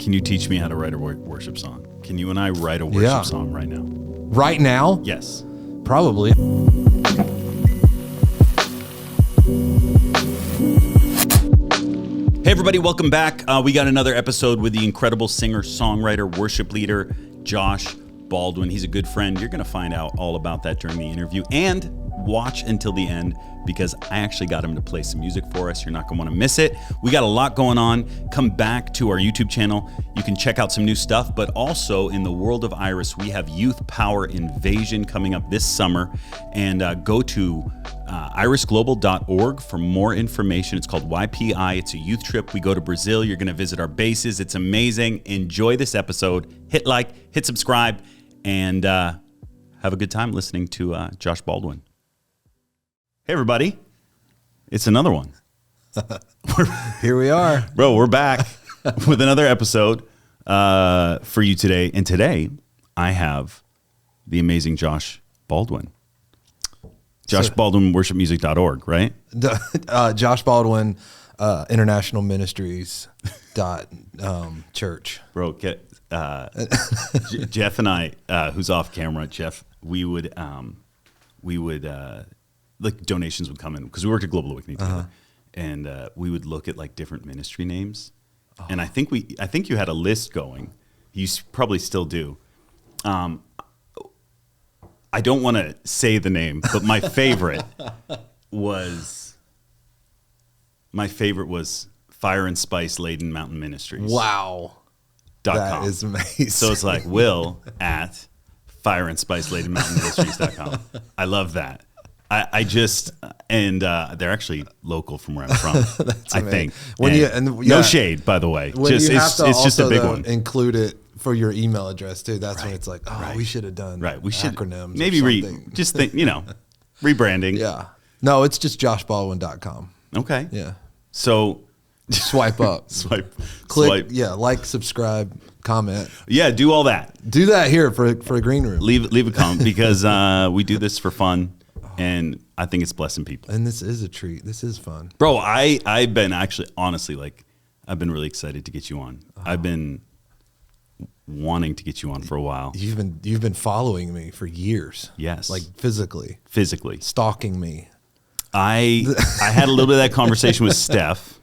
Can you teach me how to write a worship song? Can you and I write a worship song right now? Right now? Yes. Probably. Hey everybody, welcome back. We got another episode with the incredible singer, songwriter, worship leader, Josh Baldwin. He's a good friend. You're going to find out all about that during the interview, and watch until the end because I actually got him to play some music for us. You're not going to want to miss it. We got a lot going on. Come back to our YouTube channel. You can check out some new stuff, but also in the world of Iris, we have Youth Power Invasion coming up this summer, and go to irisglobal.org for more information. It's called YPI. It's a youth trip. We go to Brazil. You're going to visit our bases. It's amazing. Enjoy this episode. Hit like, hit subscribe, and have a good time listening to Josh Baldwin. Hey, everybody. It's another one. Here we are. Bro, we're back with another episode for you today. And today, I have the amazing Josh Baldwin. Josh Baldwin, worshipmusic.org, right? Josh Baldwin, International Ministries church. Bro, Jeff and I, who's off camera, Jeff, we would like donations would come in because we worked at Global Awakening together, and we would look at like different ministry names, and I think you had a list going. You probably still do. I don't want to say the name, but my favorite was Fire and Spice Laden Mountain Ministries. Wow. That is amazing. So it's like Will at Fire and Spice Laden Mountain Ministries.com. I love that. I just, and they're actually local from where I'm from. I think. No shade, by the way. It's just a big one. Include it for your email address too. That's when it's like, we should have done acronyms. Maybe rebranding. Yeah. No, it's just joshbaldwin.com. Okay. Yeah. So swipe up, click, like, subscribe, comment. Yeah, do all that. Do that here for a green room. Leave a comment because we do this for fun. And I think it's blessing people. And this is a treat. This is fun. Bro, I've been actually, honestly, I've been really excited to get you on. I've been wanting to get you on for a while. You've been following me for years. Yes. Like physically. Stalking me. I had a little bit of that conversation with Steph.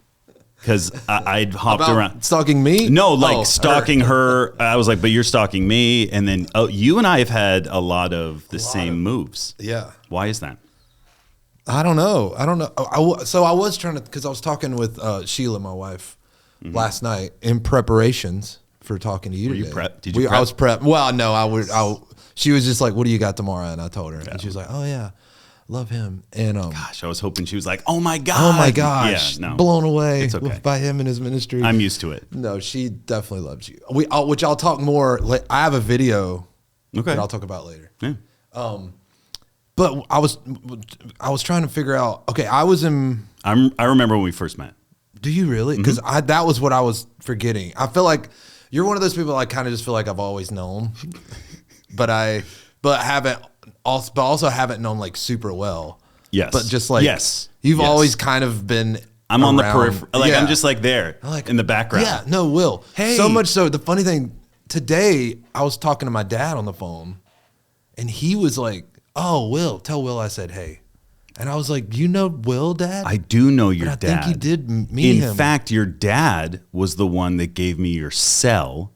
Because I'd hopped around. Stalking me? No, stalking her. I was like, but you're stalking me. And then you and I have had a lot of the same moves. Yeah. Why is that? I don't know. So I was trying to, because I was talking with Sheila, my wife, last night in preparations for talking to you today. You prep? Did you prep? I was prepped. Well, no, she was just like, what do you got tomorrow? And I told her. And she was like, oh, yeah. Love him. And gosh, I was hoping she was like, oh my gosh. Yeah, no. Blown away by him and his ministry. I'm used to it. No, she definitely loves you. Which I'll talk more. I have a video that I'll talk about later. Yeah. But I was trying to figure out. Okay, I remember when we first met. Do you really? Because that was what I was forgetting. I feel like you're one of those people I kind of just feel like I've always known, but haven't. Also haven't known like super well. Yes. But just like you've always kind of been. I'm on the periphery. I'm just like there, in the background. Yeah. No, Will. Hey. So much so. The funny thing today, I was talking to my dad on the phone, and he was like, "Oh, Will, tell Will I said hey," and I was like, "You know Will, Dad? I do know your dad. I think you did meet him. In fact, your dad was the one that gave me your cell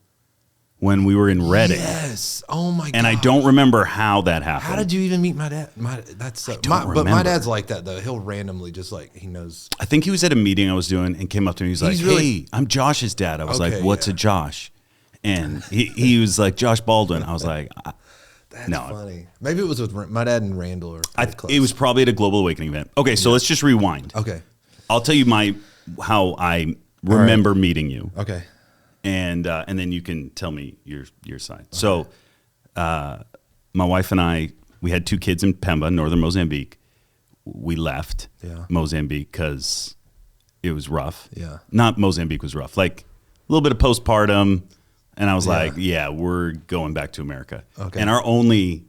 when we were in Reading. Yes. Oh my god. And I don't remember how that happened. How did you even meet my dad? But my dad's like that though. He'll randomly just he knows. I think he was at a meeting I was doing and came up to me. He was like, "Hey, I'm Josh's dad." I was like, "What's a Josh?" And he was like, "Josh Baldwin." I was like, "That's funny." Maybe it was with my dad and Randall, or it was probably at a Global Awakening event. Okay, so let's just rewind. Okay, I'll tell you how I remember meeting you. Okay. And then you can tell me your side. Okay. So, my wife and I, we had 2 kids in Pemba, northern Mozambique. We left Mozambique because it was rough. Yeah. Not Mozambique was rough. Like a little bit of postpartum, and I was like, we're going back to America. Okay. And our only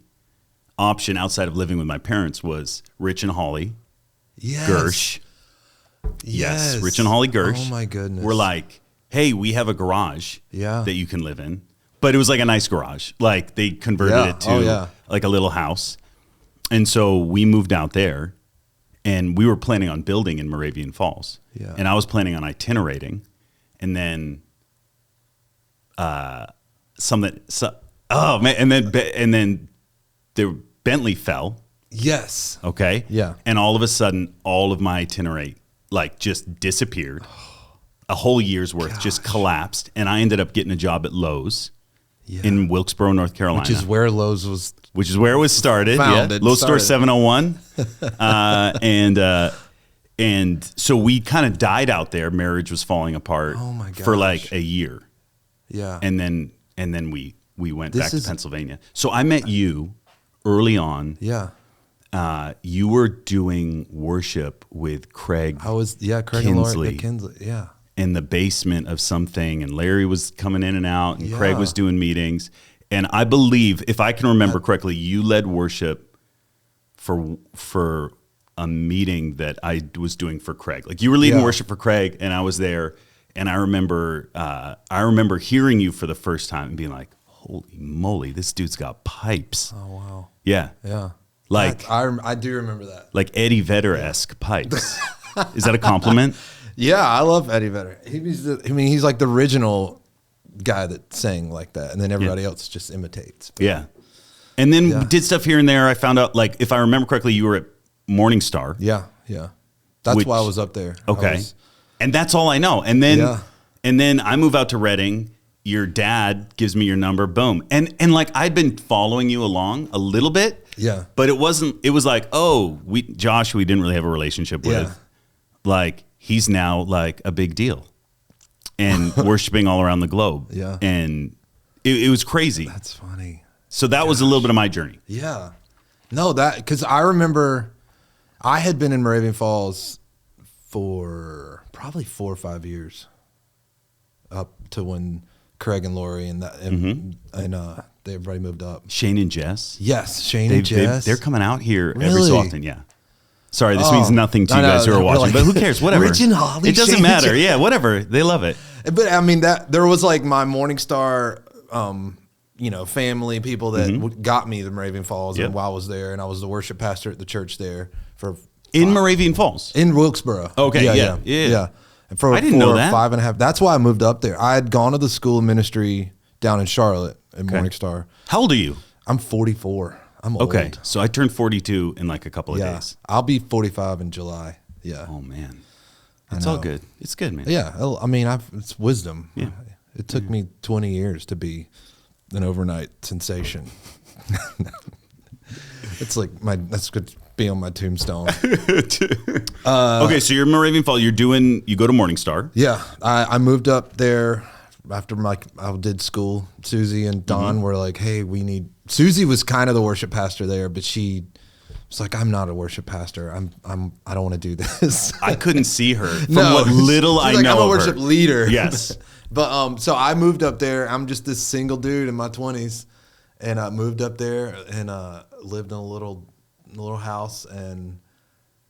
option outside of living with my parents was Rich and Holly Gersh. Yes, Rich and Holly Gersh. Oh my goodness. We're like, hey, we have a garage Yeah. that you can live in. But it was like a nice garage. Like they converted it to like a little house. And so we moved out there and we were planning on building in Moravian Falls. Yeah. And I was planning on itinerating. And then and then the Bentley fell. Yes. Okay. Yeah. And all of a sudden, all of my itinerary like just disappeared. A whole year's worth just collapsed. And I ended up getting a job at Lowe's in Wilkesboro, North Carolina. Which is where Lowe's was. Which is where it was started. Founded. Lowe's Store 701. And so we kind of died out there. Marriage was falling apart for like a year. Yeah. And then we went back to Pennsylvania. So I met you early on. Yeah. You were doing worship with Craig. Craig Kinsley, and Laura Kinsley. Yeah. In the basement of something, and Larry was coming in and out, and Craig was doing meetings. And I believe, if I can remember correctly, you led worship for a meeting that I was doing for Craig. Like you were leading worship for Craig, and I was there. And I remember hearing you for the first time and being like, "Holy moly, this dude's got pipes!" Oh wow. Yeah. Yeah. Like I do remember that. Like Eddie Vedder-esque pipes. Is that a compliment? Yeah, I love Eddie Vedder. He's like the original guy that sang like that, and then everybody else just imitates. Yeah. And then we did stuff here and there. I found out, like, if I remember correctly, you were at Morning Star. Yeah, yeah. That's why I was up there. Okay. And that's all I know. And then I move out to Reading. Your dad gives me your number. Boom. And like I'd been following you along a little bit. Yeah. But it was like, Josh, we didn't really have a relationship with. Yeah. Like he's now like a big deal and worshiping all around the globe. Yeah. And it was crazy. That's funny. So that was a little bit of my journey. Yeah. No, because I remember I had been in Moravian Falls for probably 4 or 5 years up to when Craig and Lori and everybody moved up. Shane and Jess. Yes, Shane and Jess. They're coming out here every so often. Yeah. Sorry, this means nothing to you guys who are watching, like, but who cares? Whatever. Rich and Holly. It doesn't matter. Yeah, whatever. They love it. But I mean, that there was like my Morning Star, family people that got me to Moravian Falls, and while I was there, and I was the worship pastor at the church there in Moravian Falls, in Wilkesboro. Okay, yeah. And for I didn't know that. 5.5. That's why I moved up there. I had gone to the school of ministry down in Charlotte at Morning Star. How old are you? I'm 44. I'm old. Okay, so I turned 42 in like a couple of days. I'll be 45 in July. Yeah. Oh man, it's all good. It's good, man. Yeah, I mean, it's wisdom. Yeah. It took me 20 years to be an overnight sensation. It's like that's good to be on my tombstone. Okay, so you're in Moravian Falls. You go to Morning Star. Yeah, I moved up there after I did school. Susie and Don were like, "Hey, Susie was kind of the worship pastor there, but she was like, I'm not a worship pastor. I don't want to do this." I couldn't see her from what little I know. I'm a worship leader. Yes. But so I moved up there. I'm just this single dude in my 20s, and I moved up there and lived in a little house and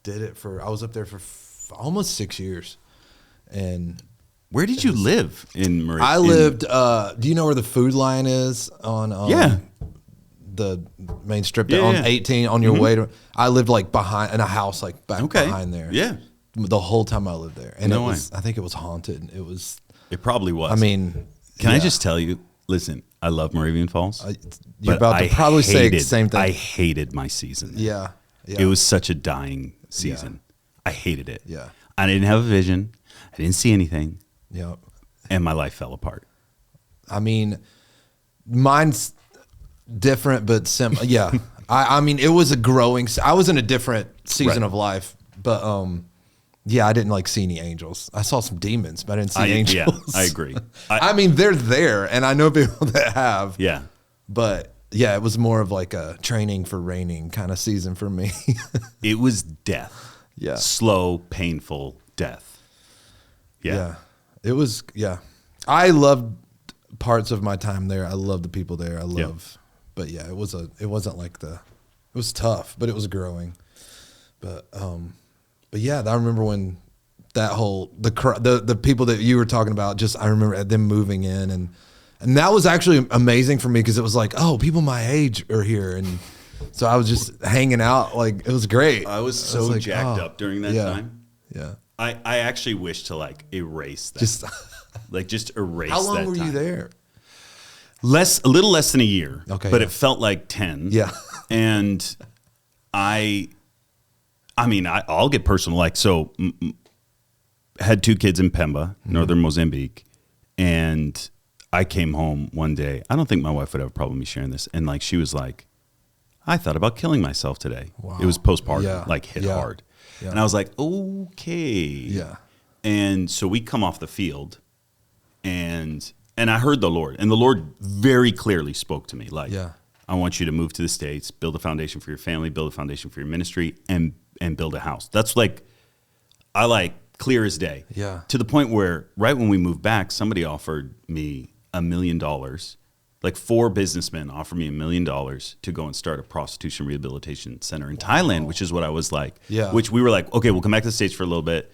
did it I was up there for almost 6 years. And where did you live in Moravian? I lived. Do you know where the Food Lion is on? The main strip there on 18 on your way to. I lived like behind in a house like behind there. Yeah. The whole time I lived there, and I think it was haunted. It probably was. I mean, can I just tell you? Listen, I love Moravian Falls. You're about to probably say the same thing. I hated my season. Yeah. It was such a dying season. I hated it. Yeah. I didn't have a vision. I didn't see anything. Yeah. And my life fell apart. I mean, mine's different, but similar. Yeah. I mean, it was I was in a different season of life, but I didn't like see any angels. I saw some demons, but I didn't see angels. Yeah, I agree. I mean, they're there, and I know people that have. Yeah. But yeah, it was more of like a training for reigning kind of season for me. It was death. Yeah. Slow, painful death. Yeah. It was, I loved parts of my time there. I love the people there. But yeah, it wasn't like it was tough, but it was growing. But yeah, I remember when that whole the people that you were talking about. Just I remember them moving in, and that was actually amazing for me because it was like, oh, people my age are here, and so I was just hanging out. Like it was great. I was so like, jacked up during that time. Yeah. I actually wish to like erase that. Just erase that. How long were you there? A little less than a year. Okay. But it felt like 10. Yeah. And I mean, I'll get personal. Like, so had 2 kids in Pemba, northern Mozambique. And I came home one day. I don't think my wife would have a problem with me sharing this. And like, she was like, I thought about killing myself today. Wow. It was postpartum, like hit hard. Yeah. And I was like, okay. Yeah. And so we come off the field and I heard the Lord, and the Lord very clearly spoke to me. Like, I want you to move to the States, build a foundation for your family, build a foundation for your ministry, and build a house. That's like, I like clear as day. Yeah. To the point where right when we moved back, somebody offered me $1 million. Like 4 businessmen offered me $1 million to go and start a prostitution rehabilitation center in Thailand, which is what I was like. Yeah. Which we were like, okay, we'll come back to the States for a little bit,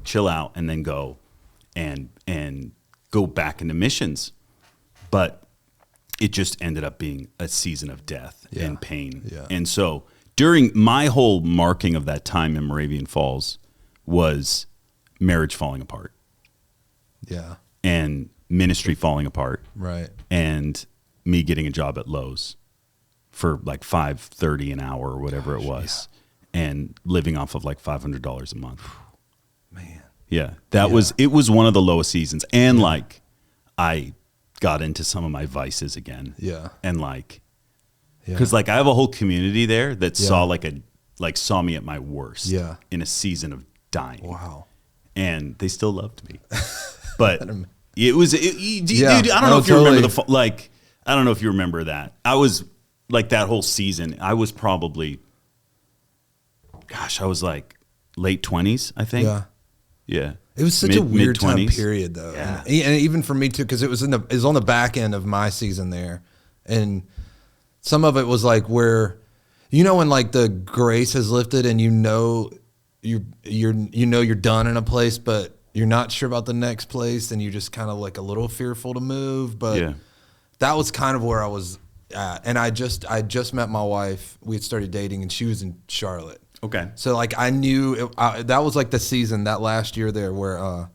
chill out, and then go and go back into missions. But it just ended up being a season of death and pain. Yeah. And so during my whole marking of that time in Moravian Falls was marriage falling apart. Yeah. And ministry falling apart. Right. And me getting a job at Lowe's for like $5.30 an hour or whatever it was, and living off of like $500 a month. Man. Yeah. It was one of the lowest seasons. And like, I got into some of my vices again. Yeah. And like, cause like I have a whole community there that saw saw me at my worst in a season of dying. Wow. And they still loved me. But dude, I don't know if totally. you remember I don't know if you remember that. I was like that whole season. I was probably, I was like late 20s, I think. Yeah. Yeah. It was such a weird time mid-20s. period though. Yeah. And even for me too, because it was on the back end of my season there. And some of it was like where, when like the grace has lifted and you're done in a place, but you're not sure about the next place, and you're just kind of like a little fearful to move. But that was kind of where I was at. And I just met my wife. We had started dating, and she was in Charlotte. Okay. So like I knew that was like the season, that last year there, where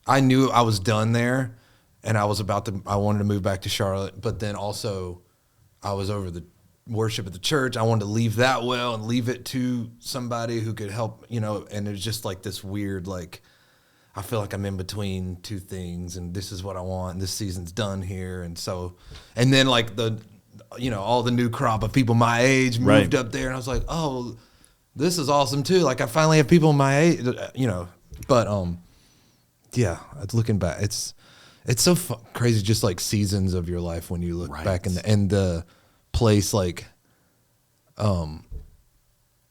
I knew I was done there, and I wanted to move back to Charlotte. But then also I was over the worship at the church. I wanted to leave that well and leave it to somebody who could help, and it was just like this weird, like, I feel like I'm in between 2 things, and this is what I want, and this season's done here. And so, and then like all the new crop of people my age moved up there, and I was like, oh, this is awesome too. Like I finally have people my age, but looking back, it's so crazy, just like seasons of your life when you look back in the place, like,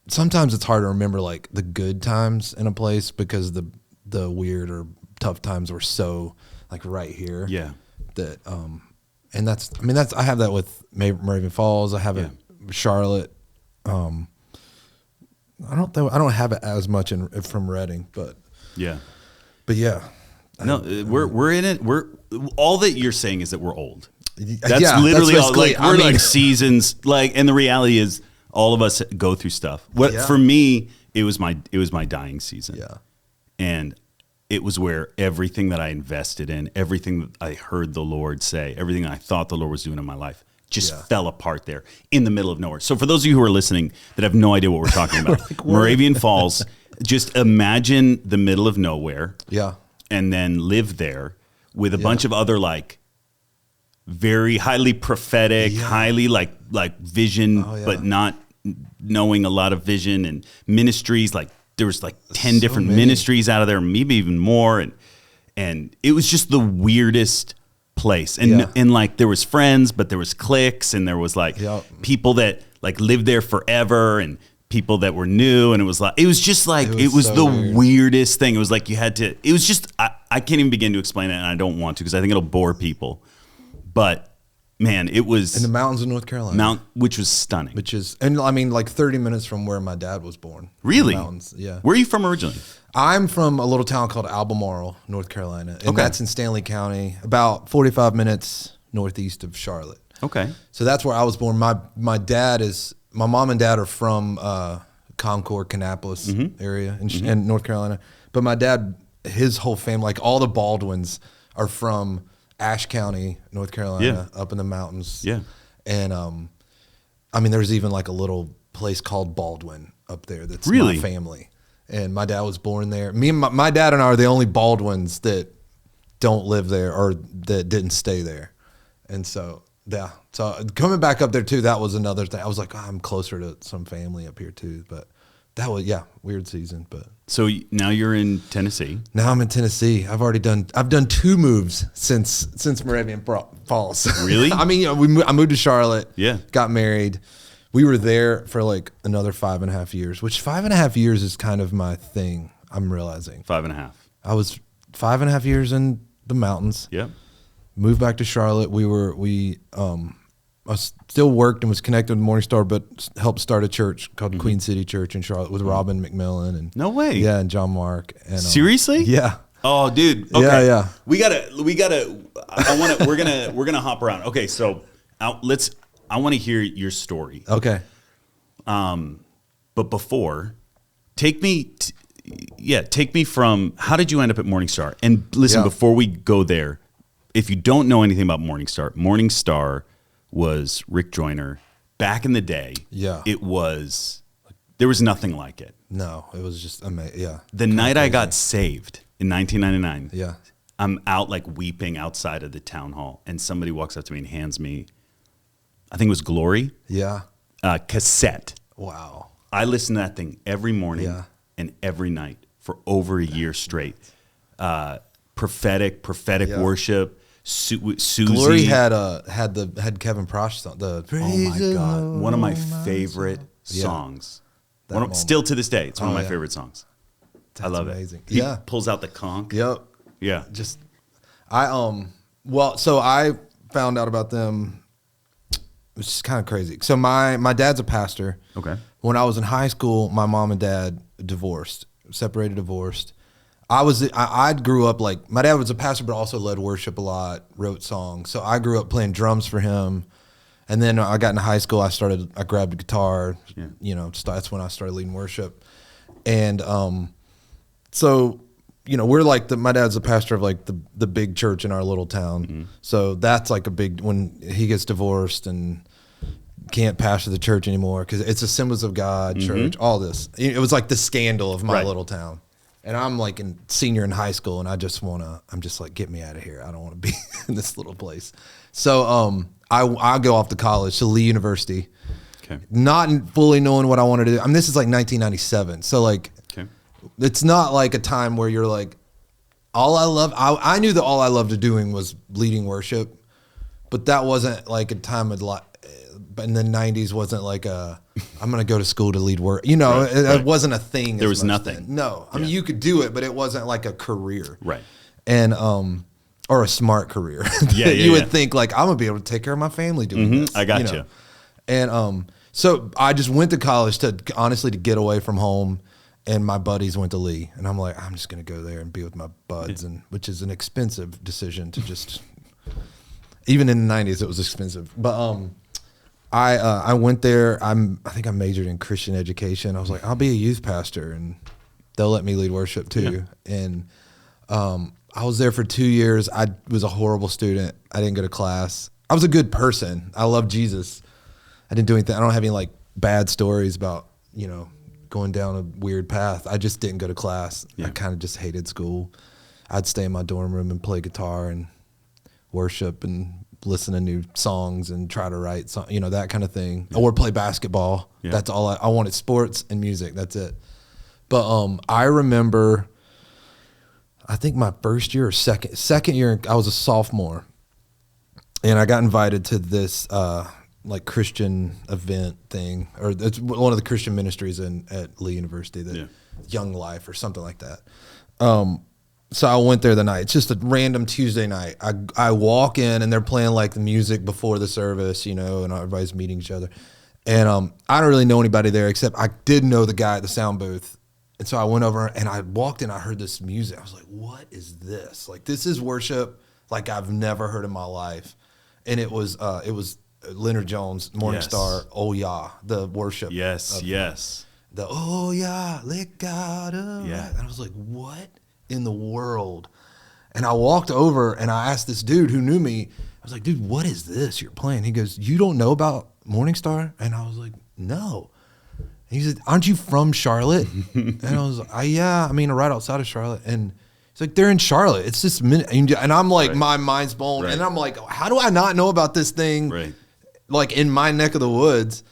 sometimes it's hard to remember like the good times in a place because the weird or tough times were so like right here. Yeah. That, and that's, I have that with Moravian Falls. I have it with Charlotte. I don't have it as much from Reading, but yeah. No, we're in it. All that you're saying is that we're old. That's literally all. Like we're like seasons. Like, and the reality is, all of us go through stuff. For me, it was my dying season. Yeah, and it was where everything that I invested in, everything that I heard the Lord say, everything I thought the Lord was doing in my life, just fell apart there in the middle of nowhere. So for those of you who are listening that have no idea what we're talking about, like, Moravian Falls, just imagine the middle of nowhere. Yeah. And then live there with a bunch of other like very highly prophetic, highly like vision, but not knowing a lot of vision, and ministries. Like there was like 10 different ministries out of there, maybe even more. And it was just the weirdest place. And like there was friends, but there was cliques, and there was like people that like lived there forever, and people that were new. And it was just like, it was so the weirdest thing. It was like it was just, I can't even begin to explain it, and I don't want to, because I think it'll bore people. But man, it was in the mountains of North Carolina. which was stunning. Which is, and I mean, like 30 minutes from where my dad was born. Really? In the mountains, yeah. Where are you from originally? I'm from a little town called Albemarle, North Carolina, and Okay. that's in Stanley County, about 45 minutes northeast of Charlotte. Okay. So that's where I was born. My mom and dad are from Concord, Kannapolis area in North Carolina. But my dad, his whole family, like all the Baldwins, are from Ashe County, North Carolina, up in the mountains. Yeah. And I mean, there's even like a little place called Baldwin up there that's Really? my family. And my dad was born there. Me and my dad and I are the only Baldwins that don't live there or that didn't stay there. And so, yeah. So coming back up there too, that was another thing. I was like, oh, I'm closer to some family up here too. But that was, weird season. But So now you're in Tennessee. now I'm in Tennessee. I've done 2 moves since Moravian Falls. Really? I mean, I moved to Charlotte. Yeah. Got married. We were there for like another 5.5 years, which 5.5 years is kind of my thing. I'm realizing 5.5. I was 5.5 years in the mountains. Yeah. Moved back to Charlotte. I still worked and was connected with Morning Star, but helped start a church called Queen City Church in Charlotte with Robin McMillan and No way. yeah, and John Mark. And Seriously? yeah. Oh, dude. Okay. Yeah. We gotta. We're gonna hop around. Okay, so I want to hear your story. Okay. But before, take me from how did you end up at Morningstar? And listen, Yeah. before we go there, if you don't know anything about Morningstar was Rick Joyner back in the day. Yeah. There was nothing like it. No, it was just amazing. Yeah. The night I got saved in 1999. Yeah. I'm out like weeping outside of the town hall, and somebody walks up to me and hands me, I think it was Glory, Yeah. cassette. Wow. I listened to that thing every morning Yeah. and every night for over a year straight. Prophetic Yeah. worship. Susie. Glory had Kevin Prosh song. Oh my God, one of my favorite songs. Still to this day, it's one of my favorite songs. I love amazing. it. He Yeah. pulls out the conch. Yep. Yeah. So I found out about them. It's just kind of crazy. So my dad's a pastor. Okay. When I was in high school, my mom and dad separated, divorced. I grew up like, my dad was a pastor, but also led worship a lot, wrote songs. So I grew up playing drums for him. And then I got into high school, I grabbed a guitar, that's when I started leading worship. And, so, we're like my dad's the pastor of like the big church in our little town. Mm-hmm. So that's like when he gets divorced and can't pastor the church anymore because it's Assemblies of God church, all this. It was like the scandal of my little town. And I'm like senior in high school and I'm just like, get me out of here. I don't want to be in this little place. So I go off to college to Lee University, not fully knowing what I wanted to do. I mean, this is like 1997. So like, it's not like a time where you're like, I knew that all I loved doing was leading worship, but that wasn't like a time of like, but in the 90s wasn't like I'm going to go to school to lead work. It wasn't a thing. There was nothing. Then. No, I mean, you could do it, but it wasn't like a career. Right. And, or a smart career. You would think like, I'm going to be able to take care of my family doing this. I got you. And, so I just went to college to get away from home. And my buddies went to Lee, and I'm like, I'm just gonna go there and be with my buds, and which is an expensive decision to just. Even in the 90s, it was expensive. But I went there. I think I majored in Christian education. I was like, I'll be a youth pastor, and they'll let me lead worship too. Yeah. And I was there for 2 years. I was a horrible student. I didn't go to class. I was a good person. I love Jesus. I didn't do anything. I don't have any like bad stories about going down a weird path. I just didn't go to class. Yeah. I kind of just hated school. I'd stay in my dorm room and play guitar and worship and listen to new songs and try to write that kind of thing. Yeah. Or play basketball. Yeah. That's all I wanted, sports and music. That's it. But I remember, I think my first year or second year, I was a sophomore, and I got invited to this like Christian event thing, or it's one of the Christian ministries at Lee University, Young Life or something like that. So I went there the night. It's just a random Tuesday night. I walk in and they're playing like the music before the service, and everybody's meeting each other. And I don't really know anybody there except I did know the guy at the sound booth. And so I went over and I walked in, I heard this music. I was like, what is this? Like, this is worship like I've never heard in my life. And it was Leonard Jones, Morning Star, Oh Yeah, the worship. Yes. The Oh Yeah, let God up. Yeah. And I was like, what in the world? And I walked over and I asked this dude who knew me, I was like, dude, what is this you're playing? He goes, you don't know about Morning Star? And I was like, no. He said, aren't you from Charlotte? And I was like, yeah, I mean, right outside of Charlotte. And he's like, they're in Charlotte. It's this minute. And I'm like, my mind's blown. Right. And I'm like, how do I not know about this thing? Right. Like in my neck of the woods.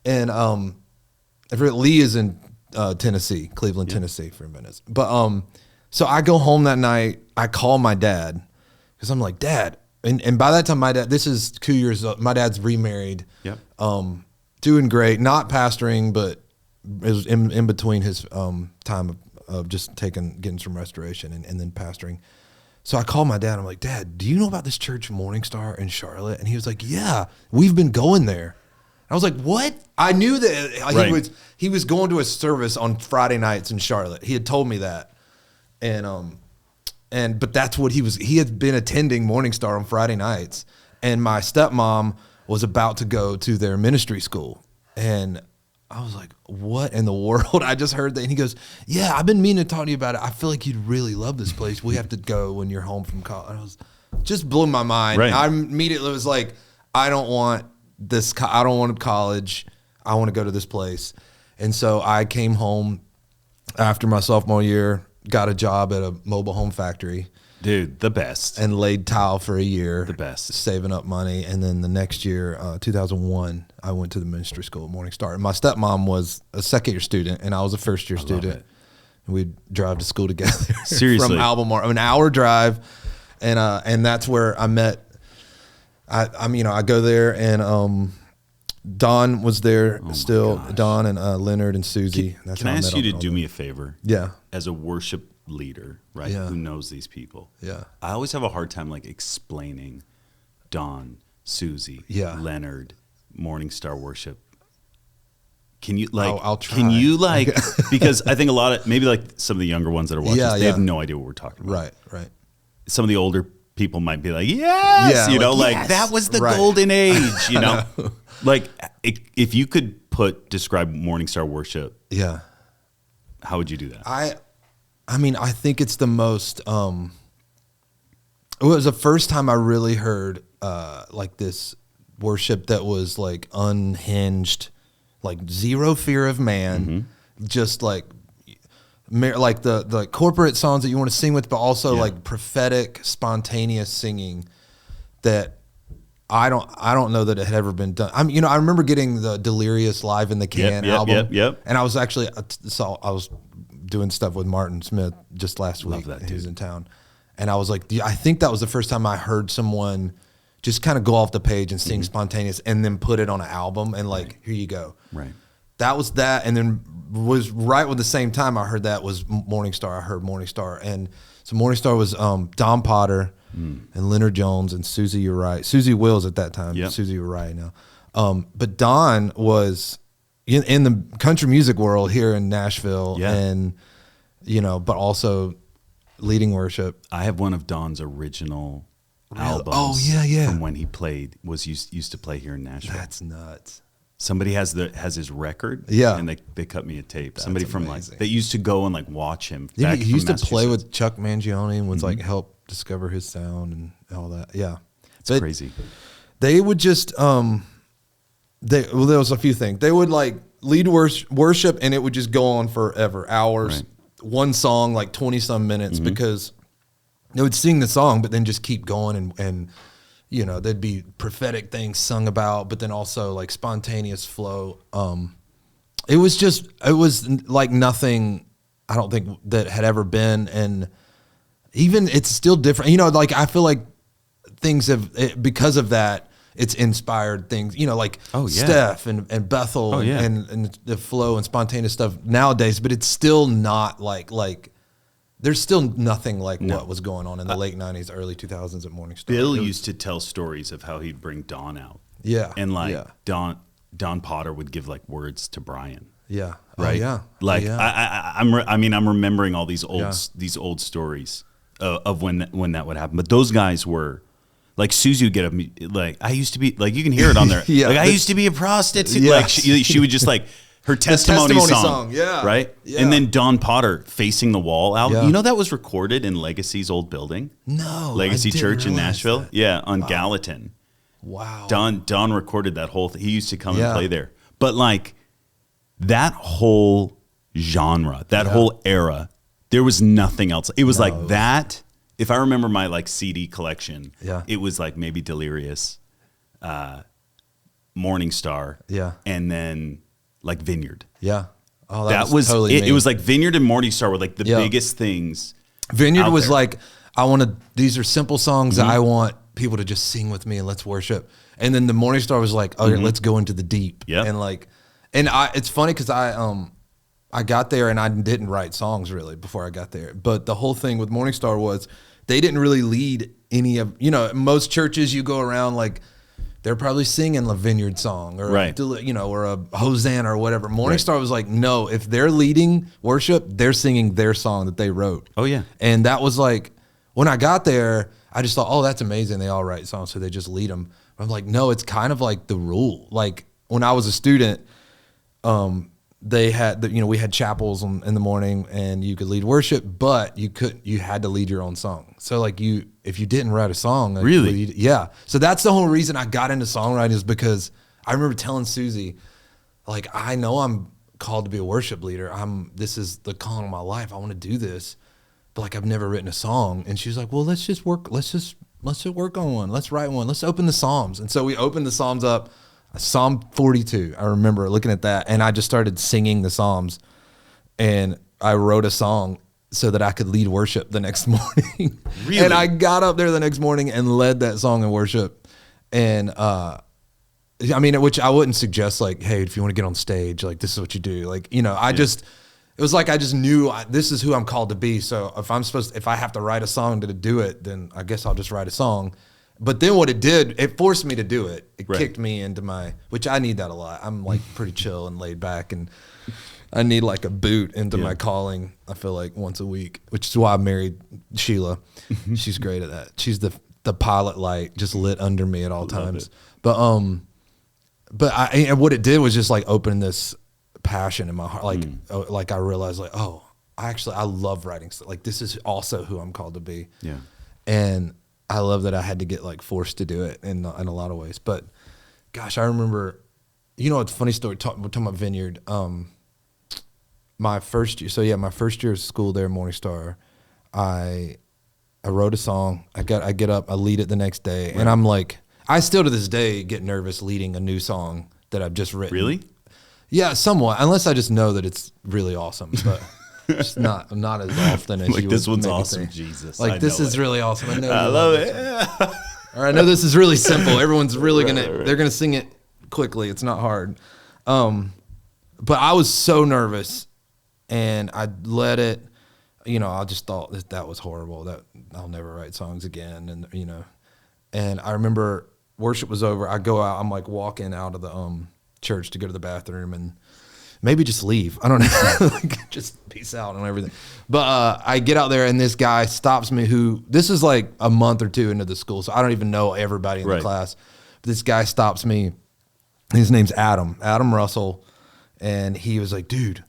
And Lee is in Tennessee, Cleveland, Tennessee for a minute. But so I go home that night. I call my dad because I'm like, Dad. And by that time, my dad, this is 2 years old. My dad's remarried. Yep. Doing great. Not pastoring, but it was in between his time of just getting some restoration and then pastoring. So I called my dad. I'm like, Dad, do you know about this church Morning Star in Charlotte? And he was like, yeah, we've been going there. I was like, what? I knew that he was going to a service on Friday nights in Charlotte. He had told me that. But that's what he had been attending Morning Star on Friday nights. And my stepmom was about to go to their ministry school. And I was like, what in the world? I just heard that. And he goes, yeah, I've been meaning to talk to you about it. I feel like you'd really love this place. We have to go when you're home from college. And I was just blew my mind. Right. I immediately was like, I don't want this. I don't want college. I want to go to this place. And so I came home after my sophomore year, got a job at a mobile home factory. Dude, the best. And laid tile for a year. The best. Saving up money. And then the next year, 2001, I went to the ministry school at Morning Star. And my stepmom was a second-year student, and I was a first-year student. And we'd drive to school together. Seriously? From Albemarle. An hour drive. And that's where I met. I go there, and Don was there still. Don and Leonard and Susie. Can I ask you to do me a favor? Yeah. As a worship leader, right? Yeah. Who knows these people? Yeah. I always have a hard time explaining Don, Susie, Leonard, Morning Star worship. Can you I'll try. Can you because I think a lot of maybe some of the younger ones that are watching, they have no idea what we're talking about. Right. Some of the older people might be like, yes, yes. that was the golden age, if you could describe Morning Star worship, how would you do that? I think it's the most, it was the first time I really heard this worship that was unhinged, zero fear of man, just the corporate songs that you want to sing with, but also prophetic, spontaneous singing that I don't know that it had ever been done. I remember getting the Delirious Live in the Can album. And I was actually, I was doing stuff with Martin Smith just last week. Love that, he was in town. And I was like, I think that was the first time I heard someone just kind of go off the page and sing spontaneous and then put it on an album and here you go. Right. That was that. And then was right with the same time I heard that was Morning Star. I heard Morning Star. And so Morning Star was Don Potter and Leonard Jones and Susie Uriah. Susie Wills at that time. Yep. Susie Uriah now. But Don was in the country music world here in Nashville and, but also leading worship. I have one of Don's original albums. Oh, yeah. From when he played, used to play here in Nashville. That's nuts. Somebody has his record. Yeah. And they cut me a tape. That's Somebody from amazing. They used to go and watch him. Yeah, he used to play with Chuck Mangione and was help discover his sound and all that. Yeah. It's crazy. They would just, there was a few things. They would lead worship and it would just go on forever, hours, right. One song, 20 some minutes because they would sing the song, but then just keep going and there'd be prophetic things sung about, but then also spontaneous flow. It was nothing I don't think that had ever been. And even it's still different, I feel like things because of that, it's inspired things, Steph and Bethel and the flow and spontaneous stuff nowadays, but it's still not like there's still nothing like what was going on in the late 90s, early 2000s at Morning Star. Bill used to tell stories of how he'd bring Don out. Yeah. And like Don Potter would give like words to Brian. Yeah. Right. Oh, yeah. Like yeah. I'm remembering all these old stories of when that would happen. But those guys were like Susie would get up like I used to be like you can hear it on there. Like I used to be a prostitute. Yes. Like she would just like her testimony song. Yeah. Right. Yeah. And then Don Potter Facing the Wall album. Yeah. You know that was recorded in Legacy's old building. No. Legacy I didn't Church in realize Nashville. that. Yeah, on Gallatin. Wow. Don recorded that whole thing. He used to come and play there. But like that whole genre, that whole era, there was nothing else. It was like that. If I remember my like CD collection, it was like maybe Delirious, Morning Star, and then like Vineyard. Yeah. Oh, that was totally it. It was like Vineyard and Morning Star were like the biggest things. Vineyard was like, these are simple songs that I want people to just sing with me and let's worship. And then the Morning Star was like, okay, let's go into the deep. Yeah. And like, it's funny because I got there and I didn't write songs really before I got there. But the whole thing with Morning Star was they didn't really lead any of, most churches you go around like they're probably singing a Vineyard song or, or a Hosanna or whatever. Morning Star was like, no, if they're leading worship, they're singing their song that they wrote. Oh, yeah. And that was like, when I got there, I just thought, oh, that's amazing. They all write songs, so they just lead them. I'm like, no, it's kind of like the rule. Like when I was a student, they had, we had chapels in the morning and you could lead worship, but you had to lead your own song. So like if you didn't write a song, like, really? So that's the whole reason I got into songwriting is because I remember telling Susie, like, I know I'm called to be a worship leader. This is the calling of my life. I want to do this, but like I've never written a song. And she was like, well, let's just work on one. Let's write one. Let's open the Psalms. And so we opened the Psalms up. Psalm 42. I remember looking at that and I just started singing the Psalms and I wrote a song so that I could lead worship the next morning. Really? And I got up there the next morning and led that song in worship. And, which I wouldn't suggest like, hey, if you want to get on stage, like this is what you do. Like, it was like, I just knew this is who I'm called to be. So if I have to write a song to do it, then I guess I'll just write a song. But then what it did, it forced me to do it. It kicked me into which I need that a lot. I'm like pretty chill and laid back and I need like a boot into my calling, I feel like once a week, which is why I married Sheila. She's great at that. She's the pilot light just lit under me at all times. But what it did was just like open this passion in my heart. Like I realized like, oh, I love writing stuff. Like this is also who I'm called to be. Yeah. And I love that I had to get like forced to do it in a lot of ways. But gosh, I remember, it's a funny story talking about Vineyard. My first year of school there at Morning Star, I wrote a song. I get up, I lead it the next day. And I'm like, I still to this day get nervous leading a new song that I've just written. Really? Yeah, somewhat. Unless I just know that it's really awesome. But it's not as often as like you this would one's maybe awesome, think. Jesus. Like this is really awesome. I know. I love it. Or I know this is really simple. Everyone's really they're gonna sing it quickly. It's not hard. But I was so nervous, and I let it. I just thought that was horrible. That I'll never write songs again. And and I remember worship was over. I go out. I'm like walking out of the church to go to the bathroom and. Maybe just leave. I don't know. Like, just peace out and everything. But I get out there and this guy stops me this is like a month or two into the school. So I don't even know everybody in the class. But this guy stops me. His name's Adam Russell. And he was like, dude,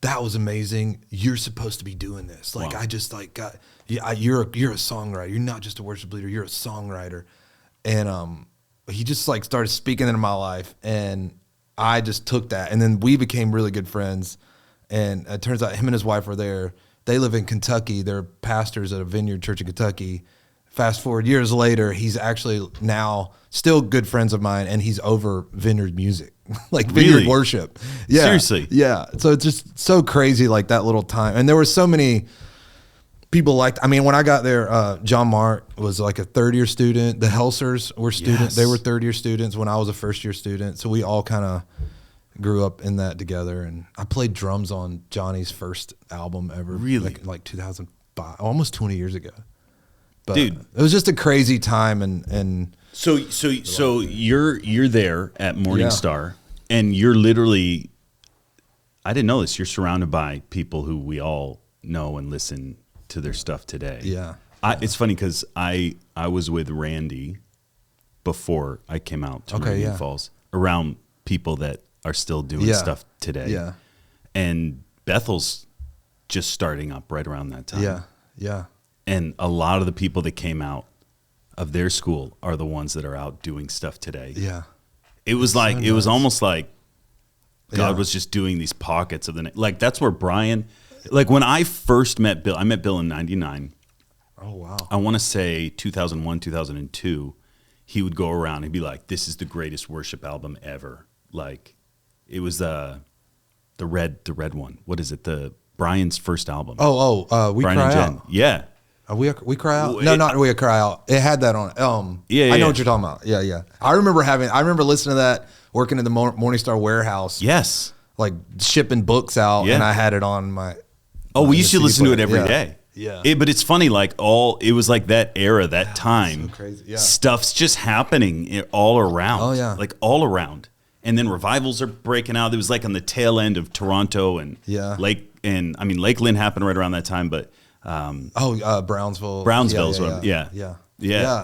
that was amazing. You're supposed to be doing this. Like, wow. I just like you're a songwriter. You're not just a worship leader. You're a songwriter. And he just like started speaking into my life and I just took that, and then we became really good friends. And it turns out him and his wife were there. They live in Kentucky. They're pastors at a Vineyard church in Kentucky. Fast forward years later, he's actually now still good friends of mine, and he's over Vineyard music, like Vineyard worship. Yeah, seriously. Yeah. So it's just so crazy, like that little time. And there were so many people when I got there, John Mark was like a third-year student. The Helsers were students. Yes. They were third-year students when I was a first-year student. So we all kind of grew up in that together. And I played drums on Johnny's first album ever. Really? Like 2000, almost 20 years ago. But Dude, it was just a crazy time, and so you're there at Morning Star, and you're literally, I didn't know this, you're surrounded by people who we all know and listen to their stuff today. Yeah. It's funny because I was with Randy before I came out to Meridian Falls, around people that are still doing stuff today. Yeah. And Bethel's just starting up right around that time. Yeah. Yeah. And a lot of the people that came out of their school are the ones that are out doing stuff today. Yeah. It was like, it was almost like God was just doing these pockets of like, that's where Brian, like when I first met Bill, I met Bill in 99. Oh, wow. I want to say 2001, 2002, he would go around and be like, this is the greatest worship album ever. Like it was the red one. What is it? Brian's first album. We Brian Cry and Jen. Out. Yeah. We Cry Out? No, not We Cry Out. It had that on it. I know what you're talking about. Yeah, yeah. I remember listening to that, working in the Morning Star warehouse. Yes. Like shipping books out, and I had it on my. We used to listen to it every day. Yeah. But it's funny, like it was like that era, that time. So crazy. Yeah. Stuff's just happening all around. Oh, yeah. Like all around. And then revivals are breaking out. It was like on the tail end of Toronto and Lakeland happened right around that time, but Brownsville. Brownsville's yeah.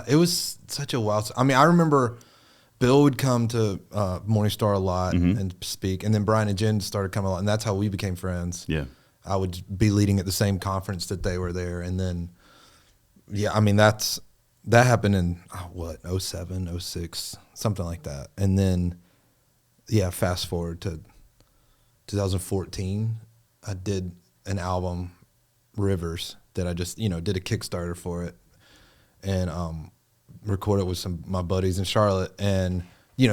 It was such a wild. I mean, I remember Bill would come to Morning Star a lot and speak, and then Brian and Jen started coming a lot, and that's how we became friends. Yeah, I would be leading at the same conference that they were there, and then I mean that happened in 07, 06, something like that, and then fast forward to 2014, I did an album, Rivers, that I just did a Kickstarter for it, and recorded with my buddies in Charlotte, and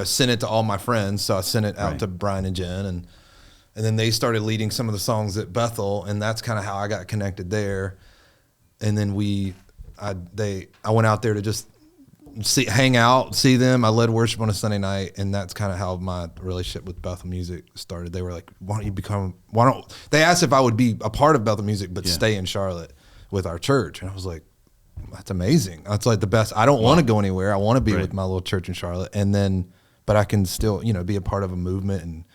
sent it to all my friends. So I sent it out to Brian and Jen, and then they started leading some of the songs at Bethel, and that's kind of how I got connected there. And then I went out there to just hang out, see them. I led worship on a Sunday night, and that's kind of how my relationship with Bethel Music started. They were like, they asked if I would be a part of Bethel Music but stay in Charlotte with our church, and I was like, that's amazing. That's like the best. I don't want to go anywhere. I want to be with my little church in Charlotte, and then but I can still be a part of a movement and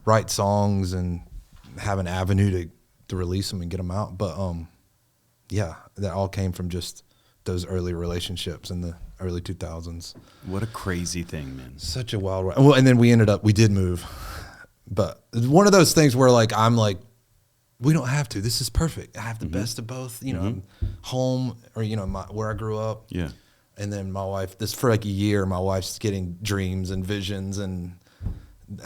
write songs and have an avenue to release them and get them out. But that all came from just those early relationships in the early 2000s. What a crazy thing, man. Such a wild ride. Well, and then we did move, but it's one of those things where like I'm like, we don't have to. This is perfect. I have the best of both. I'm home, or where I grew up. Yeah. And then my wife, for like a year, my wife's getting dreams and visions and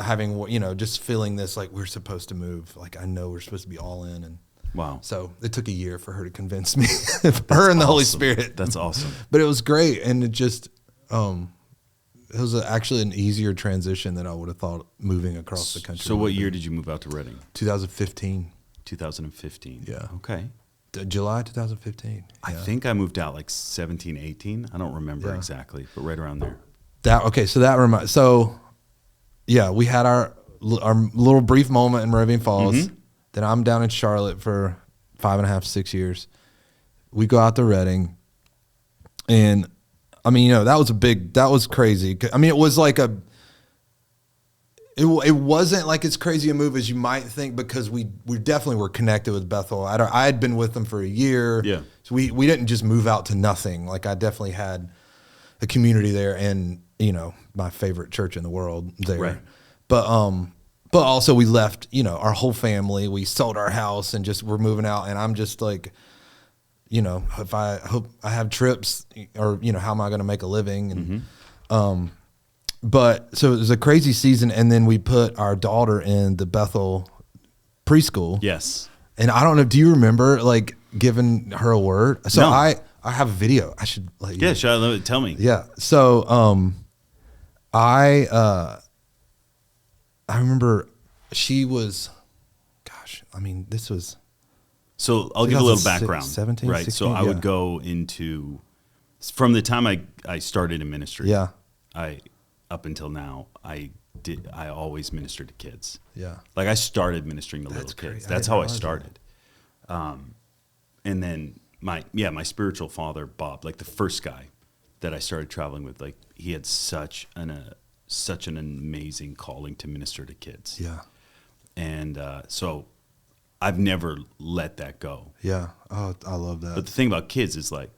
having just feeling this like we're supposed to move. Like I know we're supposed to be all in, and wow. So it took a year for her to convince me. Her and the Holy Spirit. That's awesome. But it was great, and it just it was actually an easier transition than I would have thought moving across the country. So what year did you move out to Reading? 2015. 2015. Yeah. Okay. July 2015. I think I moved out like 17, 18. I don't remember exactly, but right around there. We had our little brief moment in Moravian Falls. Then I'm down in Charlotte for 5.5, 6 years. We go out to Reading, and I mean, that was crazy. I mean, it was like it wasn't like as crazy a move as you might think, because we definitely were connected with Bethel. I had been with them for a year. Yeah. So we didn't just move out to nothing. Like I definitely had a community there, and my favorite church in the world there. Right. But also we left, our whole family. We sold our house and just we're moving out, and I'm just like, if I hope I have trips, or how am I going to make a living? And but so it was a crazy season, and then we put our daughter in the Bethel preschool. Yes. And I don't know, do you remember like giving her a word? So No. I have a video. I should let you. Yeah, tell me. Yeah. So I remember she was, this was. So I'll give a little 2006, background. 17, right. 16, So I would go into, from the time I started in ministry. Yeah. Up until now, I always ministered to kids. Yeah. Like I started ministering to little kids. Crazy. That's how I started. and then my spiritual father, Bob, like the first guy that I started traveling with, like he had such an amazing calling to minister to kids. Yeah. And so I've never let that go. Yeah. Oh, I love that. But the thing about kids is like,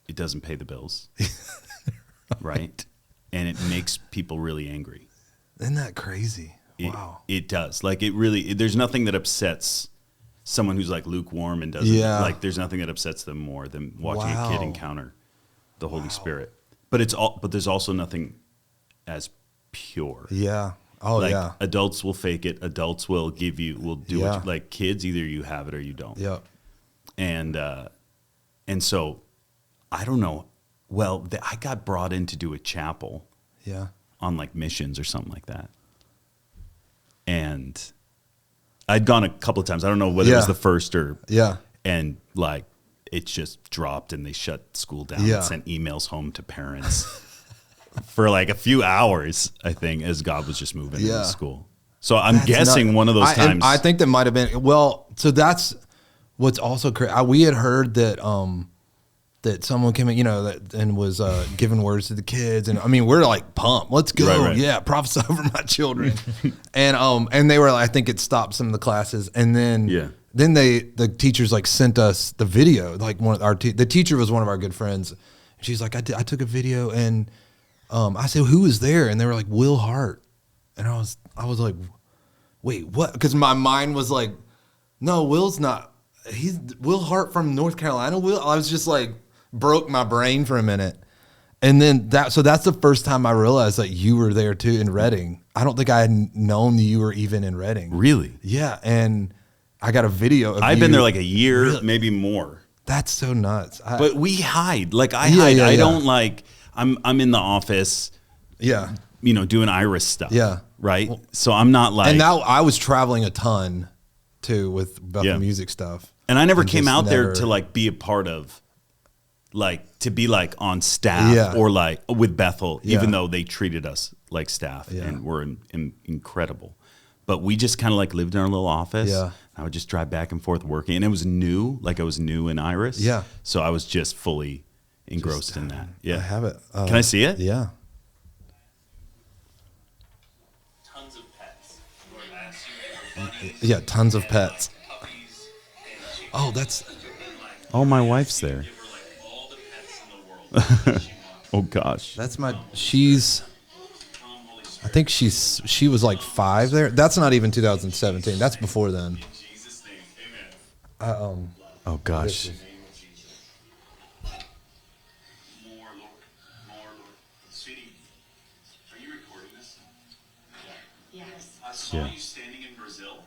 it doesn't pay the bills, right? And it makes people really angry. Isn't that crazy? Wow. It does. Like it really, there's nothing that upsets someone who's like lukewarm and doesn't, like there's nothing that upsets them more than watching a kid encounter the Holy Spirit. But there's also nothing as pure. Yeah. Oh, like, yeah. Adults will fake it. Adults will do what you, like kids, either you have it or you don't. Yeah. And so I don't know. Well, I got brought in to do a chapel. Yeah. On like missions or something like that. And I'd gone a couple of times. I don't know whether it was the first or. Yeah. And like it just dropped and they shut school down and sent emails home to parents for like a few hours, I think, as God was just moving into school. So I'm guessing one of those times. I think that might have been, well, so that's what's also crazy. We had heard that, that someone came in, you know, and was giving words to the kids, and I mean, we're like pumped. Let's go, right. Yeah, prophesy over my children, and they were like, I think it stopped some of the classes, and then the teachers like sent us the video, like the teacher was one of our good friends, and she's like, I took a video, and I said, who was there, and they were like, Will Hart, and I was like, wait, what? Because my mind was like, no, Will's not. He's Will Hart from North Carolina. I was just like. Broke my brain for a minute. And then that's the first time I realized that you were there too in Reading. I don't think I had known you were even in Reading. Really? Yeah. And I got a video of I've been there like a year, maybe more. That's so nuts. But we hide. Like I hide. I don't like, I'm in the office. Yeah. You know, doing Iris stuff. Yeah. Right. Well, so I'm not like. And now I was traveling a ton too with about the music stuff. And I never came out there to like be a part of. Like to be like on staff or like with Bethel, even though they treated us like staff and were incredible. But we just kind of like lived in our little office. Yeah. I would just drive back and forth working. And it was new, like I was new in Iris. Yeah. So I was just fully engrossed in that. Yeah. I have it. Can I see it? Yeah. Tons of pets. Yeah, tons of pets. Oh, that's... Oh, my wife's there. Oh gosh, that's I think she was like 5 there. That's not even 2017. That's before then. Oh gosh. I saw you standing in Brazil,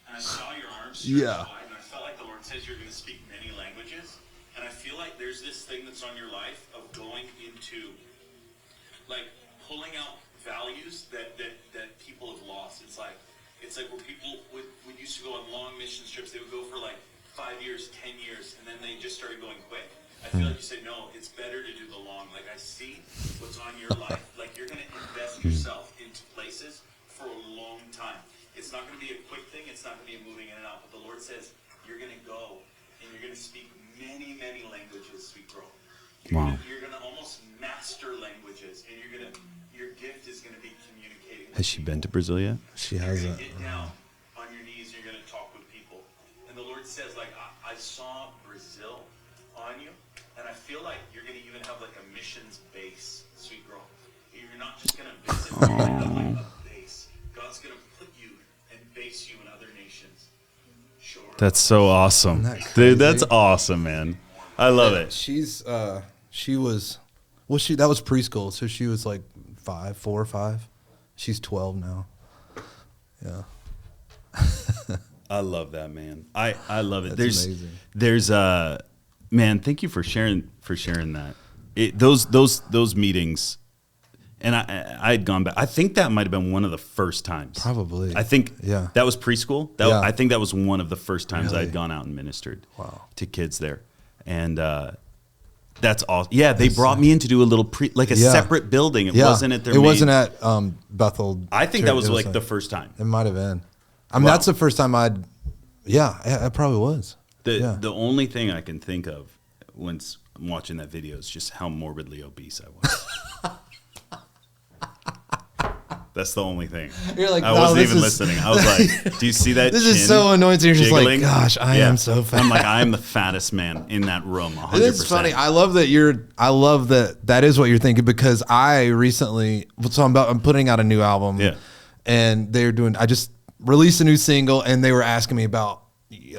and I saw your arms stretched wide, and I felt like the Lord says you're going to speak many languages. And I feel like there's this thing that's on your life of going into, like, pulling out values that people have lost. It's like where people would used to go on long mission trips. They would go for like 5 years, 10 years, and then they just started going quick. I feel like you said, no, it's better to do the long. Like, I see what's on your life. Like, you're going to invest yourself into places for a long time. It's not going to be a quick thing. It's not going to be a moving in and out. But the Lord says you're going to go and you're going to speak many, many languages, sweet girl. You're going to almost master languages, and your gift is going to be communicating. Has she been to Brazil yet? She hasn't. Get down on your knees, and you're going to talk with people. And the Lord says, like, I saw Brazil on you, and I feel like you're going to even have like a missions base, sweet girl. You're not just going to visit, you're going to have like a base. God's going to put you and base you in other nations. Sure. That's so awesome. Dude, that's awesome, man. I love it. That was preschool, so she was like 4 or 5. She's 12 now. Yeah. I love that, man. I love it. That's amazing. There's man, thank you for sharing that. Those meetings, and I had gone back. I think that might have been one of the first times. Probably. I think that was preschool. I think that was one of the first times Really? I'd gone out and ministered to kids there. And that's awesome. Yeah, they brought me in to do a little separate building. It wasn't at their It wasn't at Bethel. I think that was like the first time. It might have been. I mean, that's the first time it probably was. The only thing I can think of when I'm watching that video is just how morbidly obese I was. That's the only thing. You're like, I wasn't even listening. I was like, do you see that? This is so annoying. So you're just jiggling? like, gosh, I am so fat. I'm like, I am the fattest man in that room. 100%. It's funny. I love that is what you're thinking, because I recently, I'm putting out a new album. Yeah. And I just released a new single, and they were asking me about,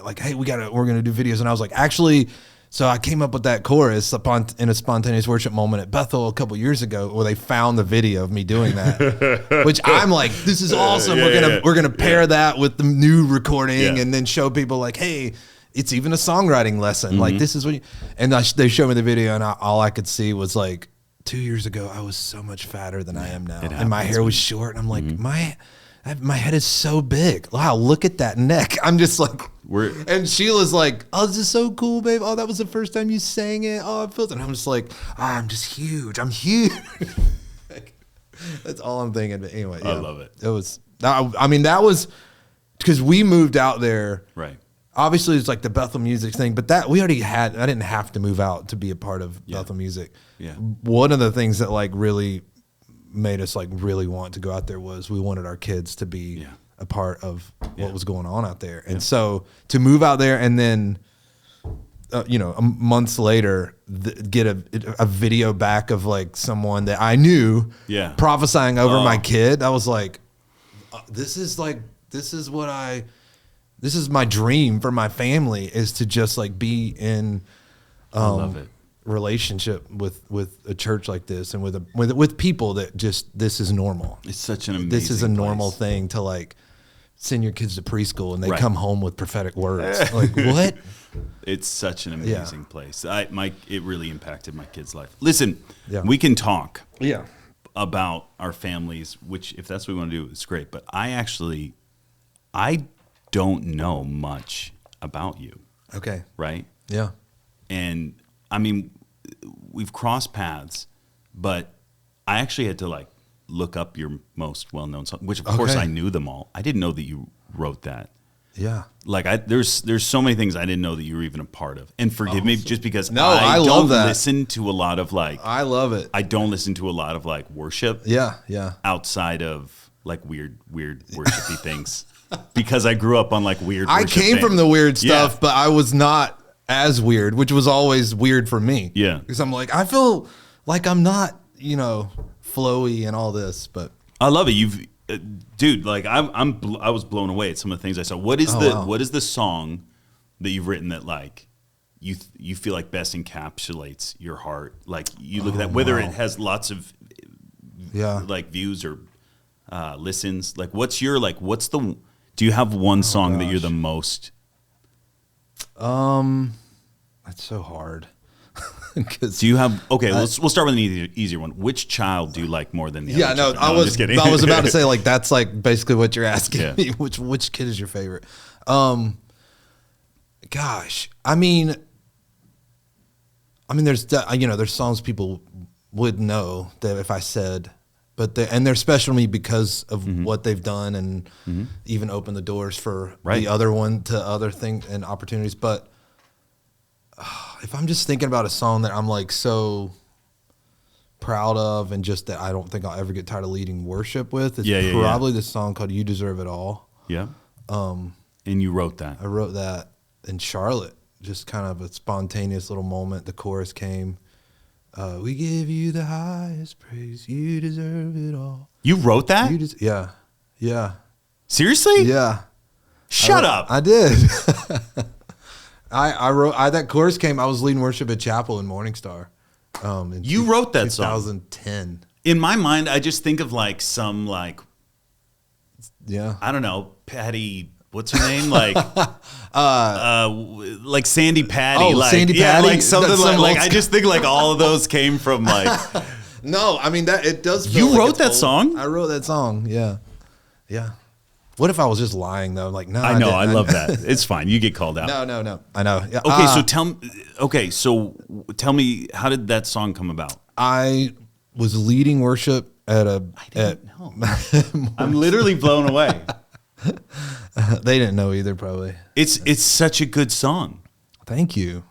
like, hey, we're going to do videos. And I was like, actually, so I came up with that chorus in a spontaneous worship moment at Bethel a couple years ago, where they found the video of me doing that, which I'm like, this is awesome. We're gonna pair that with the new recording, and then show people like, hey, it's even a songwriting lesson. Like, this is what they showed me the video, and all I could see was like, 2 years ago, I was so much fatter than I am now, and my hair was short. And I'm like, my head is so big. Wow, look at that neck. I'm just like, and Sheila's like, oh, this is so cool, babe. Oh, that was the first time you sang it. Oh, it feels. And I'm just like, I'm just huge. I'm huge. Like, that's all I'm thinking. But anyway, I love it. It was. I mean, that was because we moved out there. Right. Obviously, it's like the Bethel Music thing, but that we already had. I didn't have to move out to be a part of Bethel Music. Yeah. One of the things that like really made us like really want to go out there was we wanted our kids to be a part of what was going on out there. And so to move out there and then, months later, get a video back of like someone that I knew prophesying over my kid. I was like, this is my dream for my family, is to just like be in, I love it. Relationship with a church like this, and with people that just, this is normal. It's such an amazing This is a normal place. thing to like send your kids to preschool and they come home with prophetic words. Like, what? It's such an amazing place. It really impacted my kid's life. Listen, we can talk about our families, which if that's what we want to do, it's great. But I don't know much about you. Okay. Right? Yeah. And I mean, we've crossed paths, but I actually had to like look up your most well-known song, which of course I knew them all. I didn't know that you wrote that. Yeah. Like there's so many things I didn't know that you were even a part of. And forgive me just because I don't love that. listen to a lot of like, I love it. I don't listen to a lot of like worship. Yeah. Yeah. Outside of like weird worshipy things, because I grew up on like weird. I came from the weird stuff, but I was not as weird, which was always weird for me. Yeah. Because I'm like, I feel like I'm not, flowy and all this, but I love it. Dude, like I was blown away at some of the things I saw. What is what is the song that you've written that like you feel like best encapsulates your heart? Like you look at that, whether it has lots of like views or listens. Like do you have one song that you're the most? That's so hard. Do you have we'll start with an easier one. Which child do you like more than the other? No, I was just kidding. I was about to say like that's like basically what you're asking me. Which kid is your favorite? Gosh, I mean there's there's songs people would know that if I said, but they're special to me because of what they've done and even opened the doors for the other one to other things and opportunities. But if I'm just thinking about a song that I'm like so proud of and just that I don't think I'll ever get tired of leading worship with, it's probably this song called "You Deserve It All." Yeah. And you wrote that. I wrote that in Charlotte, just kind of a spontaneous little moment. The chorus came, we give you the highest praise. You deserve it all. You wrote that? Yeah. Yeah. Seriously? Yeah. Shut up. I did. I wrote that chorus came. I was leading worship at Chapel in Morningstar. You wrote that 2010. song. In my mind, I just think of like some like I don't know, Patty. What's her name? Like Sandy Patty. Oh, like, Sandy Patty. Like something like I just think like all of those came from like. No, I mean that it does. You like wrote that song? I wrote that song. Yeah, yeah. What if I was just lying though? Like no, I know. I love that. It's fine. You get called out. No. I know. Yeah. Okay, so tell me, how did that song come about? I was leading worship at a. I didn't know. I'm literally blown away. They didn't know either, probably. It's such a good song. Thank you.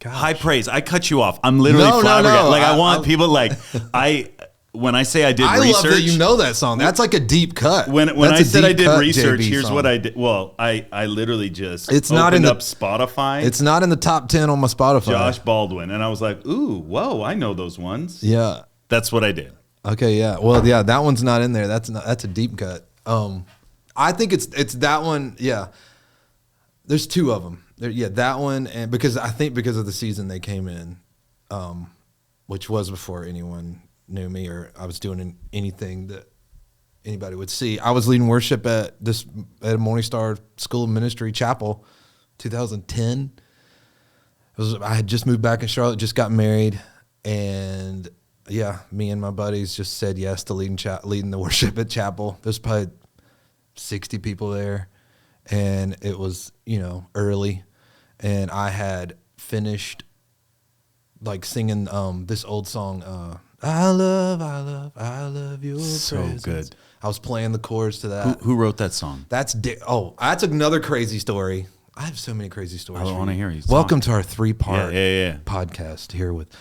Gosh. High praise. I cut you off. I'm literally flabbergasted. Like I want people like when I say I did research. I love that you know that song. That's like a deep cut. When I said I did research, here's what I did. Well, I literally just opened up Spotify. It's not in the top 10 on my Spotify. Josh Baldwin. And I was like, ooh, whoa, I know those ones. Yeah. That's what I did. Okay, yeah. Well, yeah, that one's not in there. That's a deep cut. I think it's that one, yeah. There's two of them. That one, and because of the season they came in, which was before anyone knew me or I was doing anything that anybody would see. I was leading worship at a Morning Star School of Ministry Chapel, 2010. I had just moved back in Charlotte, just got married, and yeah, me and my buddies just said yes to leading the worship at chapel. There's probably 60 people there, and it was early. And I had finished like singing this old song, I love your presence. So good. I was playing the chorus to that. Who wrote that song? That's another crazy story. I have so many crazy stories. I want to hear you. Welcome to our 3-part podcast here with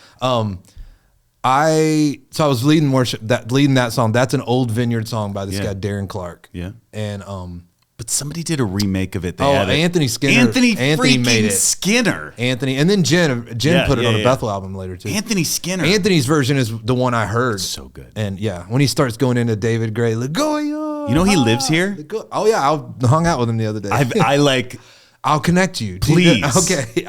I was leading that song. That's an old Vineyard song by this guy Darren Clark. Yeah. And but somebody did a remake of it. Anthony Skinner. Anthony made it. Skinner. Anthony, and then Jen put it on a Bethel album later too. Anthony Skinner. Anthony's version is the one I heard. So good. And yeah, when he starts going into David Gray, Lagoya. You know he lives here? Oh yeah, I hung out with him the other day. I'll connect you. Please. Okay.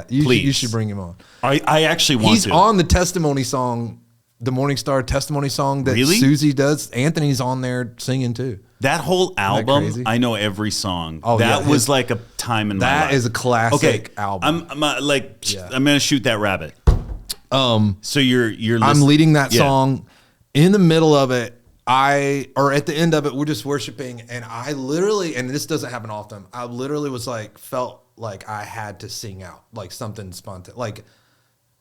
You should bring him on. I actually want He's on the testimony song, the Morning Star testimony song that Susie does. Anthony's on there singing too. That whole album, I know every song. Oh, that was like a time in my life. That is a classic album. I'm gonna shoot that rabbit. So you're listening. I'm leading that song. In the middle of it, or at the end of it, we're just worshiping, and I literally, and this doesn't happen often, I literally was felt like I had to sing out, like something spontaneous. Like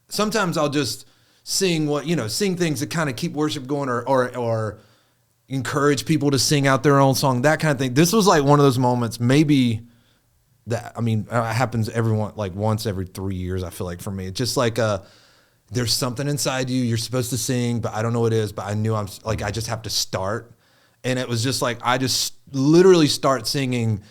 sometimes I'll just sing sing things that kind of keep worship going, or encourage people to sing out their own song, that kind of thing. This was like one of those moments, maybe that, it happens once every 3 years, I feel like, for me. It's just like there's something inside you, you're supposed to sing, but I don't know what it is, but I knew I just have to start. And it was just like, I just literally start singing,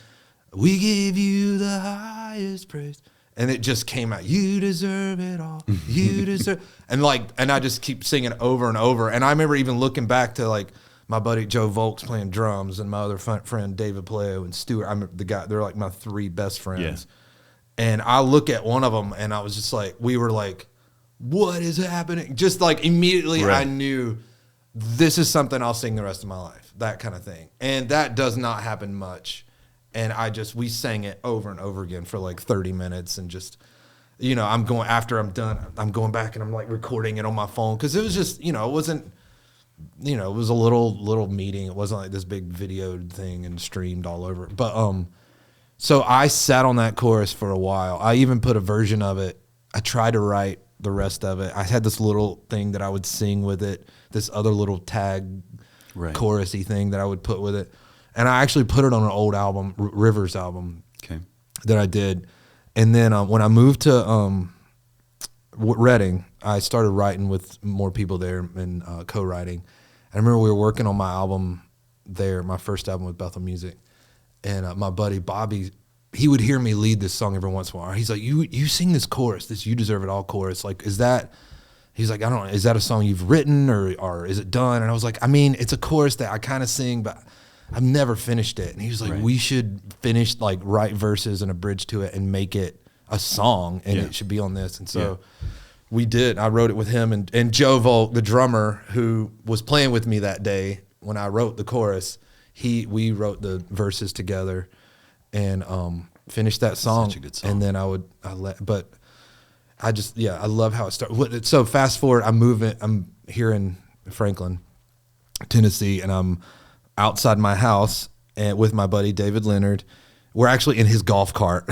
we give you the highest praise. And it just came out, you deserve it all, you deserve. And I just keep singing over and over. And I remember even looking back to my buddy Joe Volk's playing drums, and my other friend David Paleo and Stuart. I'm the guy. They're like my 3 best friends. Yeah. And I look at one of them, and I was just like, we were like, what is happening? Just immediately, I knew this is something I'll sing the rest of my life. That kind of thing. And that does not happen much. And we sang it over and over again for 30 minutes, and just, after I'm done, I'm going back and I'm recording it on my phone, because it was just, it wasn't. It was a little meeting. It wasn't like this big video thing and streamed all over. But so I sat on that chorus for a while. I even put a version of it. I tried to write the rest of it. I had this little thing that I would sing with it, this other little tag chorusy thing that I would put with it. And I actually put it on an old album, Rivers album, that I did. And then when I moved to Reading, I started writing with more people there and co-writing. I remember we were working on my album there, my first album with Bethel Music, and my buddy Bobby, he would hear me lead this song every once in a while. He's like, you sing this chorus, this "You Deserve It All" chorus. Is that? He's like, I don't know, is that a song you've written or is it done? And I was like, it's a chorus that I kind of sing, but I've never finished it. And he was like, we should finish, write verses and a bridge to it and make it a song, and it should be on this. And so we did. I wrote it with him and Joe Volk, the drummer, who was playing with me that day when I wrote the chorus. We wrote the verses together and finished that song. Such a good song. And then I love how it started. So fast forward, I'm here in Franklin, Tennessee, and I'm outside my house and with my buddy David Leonard. We're actually in his golf cart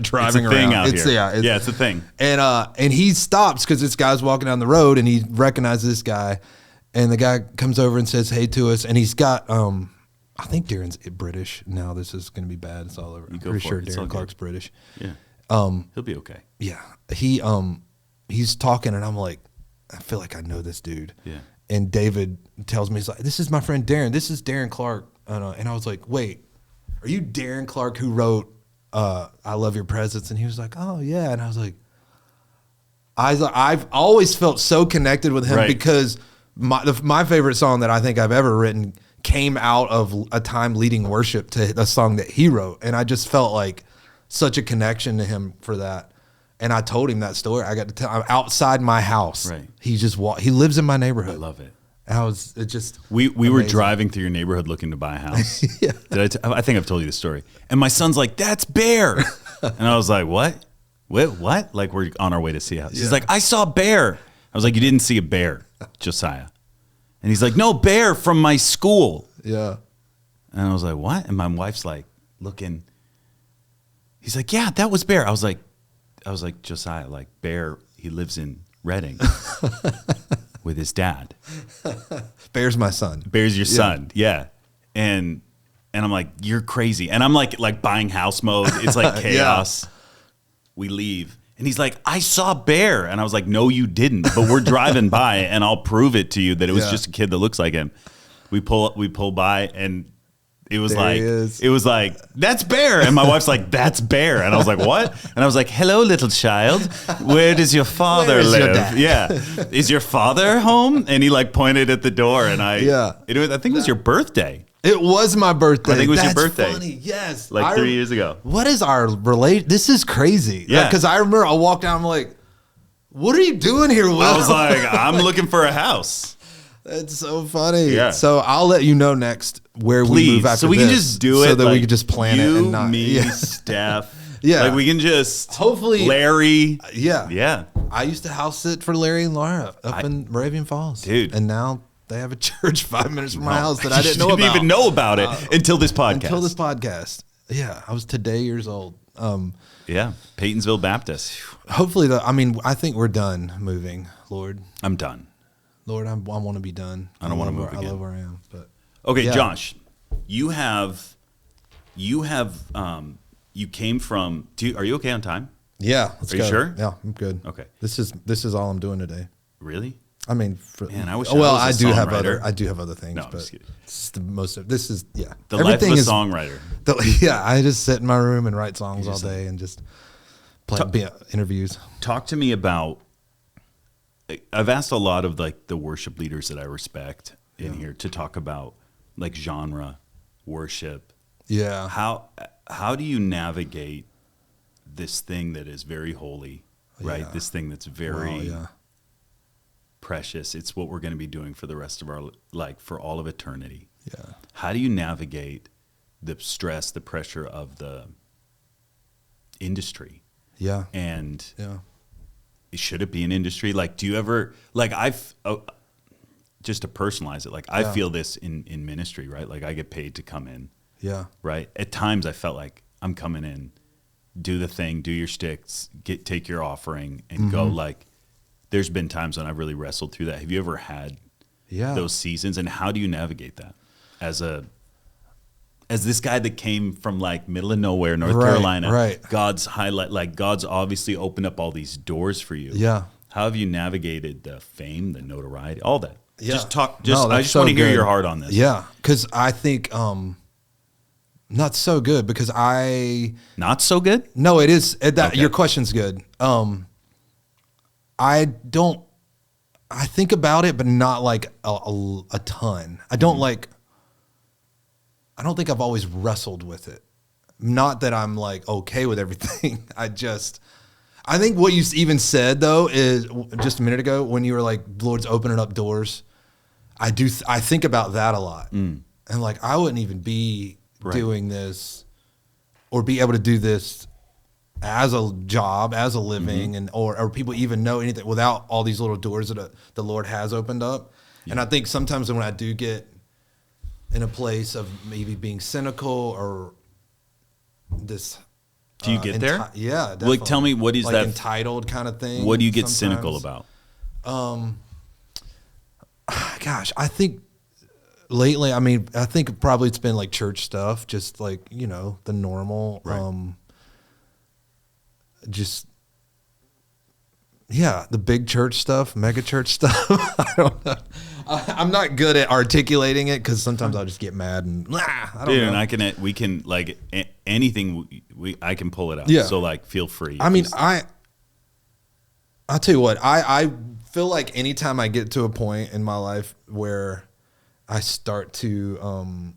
driving around. It's a thing. And he stops because this guy's walking down the road, and he recognizes this guy, and the guy comes over and says hey to us, and he's got I think Darren's British. Now this is going to be bad. It's all over. I'm pretty sure Darren Clark's British. Yeah. He'll be okay. Yeah. He's talking and I'm like, I feel like I know this dude. Yeah. And David tells me, he's like, this is my friend Darren. This is Darren Clark. And I was like, wait, are you Darren Clark who wrote I Love Your Presence? And he was like, oh yeah. And I was like, I've always felt so connected with him because my favorite song that I think I've ever written came out of a time leading worship to a song that he wrote. And I just felt like such a connection to him for that. And I told him that story. I got to tell him outside my house. Right. He just he lives in my neighborhood. I love it. It just we were driving through your neighborhood looking to buy a house. Yeah. I think I've told you the story. And my son's like, "That's Bear," and I was like, "What? Wait, what?" Like we're on our way to see a house. He's like, "I saw Bear." I was like, "You didn't see a bear, Josiah?" And he's like, "No, Bear from my school." Yeah. And I was like, "What?" And my wife's like looking. He's like, "Yeah, that was Bear." I was like, Josiah, like Bear, he lives in Reading with his dad. Bear's my son. Bear's your son, yeah. And I'm like, you're crazy. And I'm like buying house mode. It's like chaos. We leave. And he's like, I saw Bear. And I was like, no, you didn't. But we're driving by and I'll prove it to you that it was just a kid that looks like him. We pull by and it was like, that's Bear. And my wife's like, that's Bear. And I was like, what? And I was like, hello, little child. Where does your father live? Yeah. Is your father home? And he like pointed at the door. And I think it was your birthday. It was my birthday. I think it was your birthday. Funny. Yes. Like 3 years ago. What is our relation? This is crazy. Yeah. Because I remember I walked down, I'm like, what are you doing here, Will? I was like, I'm looking for a house. That's so funny. Yeah. So I'll let you know next where we move after so we this, can just do it. So that like we can just plan it and not me, Steph. Yeah. Like we can just hopefully Larry. Yeah. I used to house sit for Larry and Laura up in Moravian Falls. Dude. And now they have a church 5 minutes from my house that I didn't know about. Didn't even know about it until this podcast. Yeah. I was today years old. Yeah. Paytonsville Baptist. Hopefully, I think we're done moving, Lord. I'm done. Lord, I want to be done. I don't want to move again. I love where I am. But okay, Josh, you came from. Are you okay on time? Yeah, let's go. Are you sure? Yeah, I'm good. Okay. This is all I'm doing today. Really? I mean, man, I wish. I do have other things. No, but this is the most. This is the life of a songwriter. I just sit in my room and write songs all day and just play interviews. Talk to me about. I've asked a lot of like the worship leaders that I respect in here to talk about like genre, worship. Yeah. How do you navigate this thing that is very holy, right? Yeah. This thing that's very precious. It's what we're going to be doing for the rest of our for all of eternity. Yeah. How do you navigate the stress, the pressure of the industry? Yeah. And should it be an industry? Like, do you ever just to personalize it? Like, I feel this in ministry, right? Like, I get paid to come in. Yeah. Right. At times, I felt like I'm coming in, do the thing, do your sticks, take your offering, and go. Like, there's been times when I've really wrestled through that. Have you ever had those seasons? And how do you navigate that as this guy that came from like middle of nowhere, North Carolina? Right. God's obviously opened up all these doors for you. Yeah. How have you navigated the fame, the notoriety, all that? Yeah. Just talk. I just want to hear your heart on this. Yeah, because I think not so good because not so good. No, it is your question's good. I think about it, but not like a ton. I don't I don't think I've always wrestled with it. Not that I'm like okay with everything. I think what you even said though is just a minute ago when you were like, Lord's opening up doors. I think about that a lot. And like, I wouldn't even be doing this or be able to do this as a job, as a living, and or people even know anything without all these little doors that the Lord has opened up. Yeah. And I think sometimes when I do get in a place of maybe being cynical or this, do you get there? Yeah, definitely. Like, tell me, what is that entitled kind of thing? What do you get cynical about? Gosh, I think lately, I think probably it's been like church stuff, just like, the normal. Right. just, yeah, the big church stuff, mega church stuff. I don't know. I'm not good at articulating it because sometimes I'll just get mad and I don't know. And we can like anything I can pull it out. Yeah. So like, feel free. I mean, I'll tell you what, I feel like anytime I get to a point in my life where I start to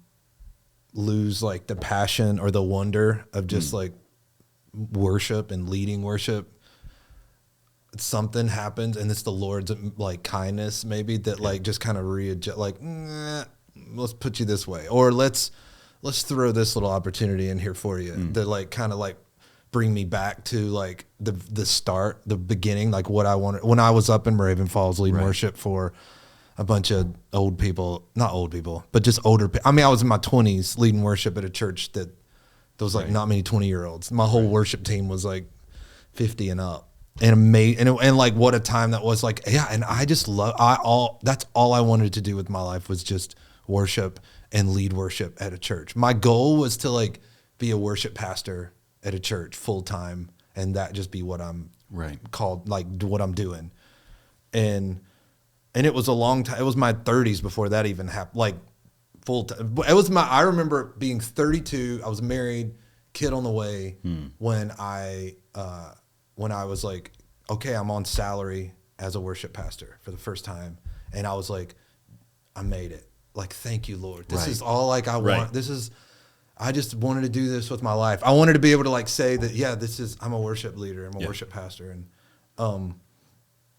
lose like the passion or the wonder of just like worship and leading worship, something happens, and it's the Lord's like kindness maybe that like just kind of readjust, like let's put you this way, or let's throw this little opportunity in here for you that like kind of like bring me back to like the start, the beginning, like what I wanted when I was up in Raven Falls leading worship for a bunch of old people, not old people, but just older people. I mean, I was in my 20s leading worship at a church that there was like not many 20-year-olds. My whole worship team was like 50 and up. And amazing, and like what a time that was. Like, yeah, and I just love. That's all I wanted to do with my life was just worship and lead worship at a church. My goal was to like be a worship pastor at a church full time, and that just be what I'm called, like what I'm doing. And it was a long time. It was my 30s before that even happened. Like full time. It was I remember being 32. I was married, kid on the way when I was like, okay, I'm on salary as a worship pastor for the first time. And I was like, I made it. Like, thank you, Lord. This is all like I want. I just wanted to do this with my life. I wanted to be able to like say that, yeah, I'm a worship leader. I'm a worship pastor. And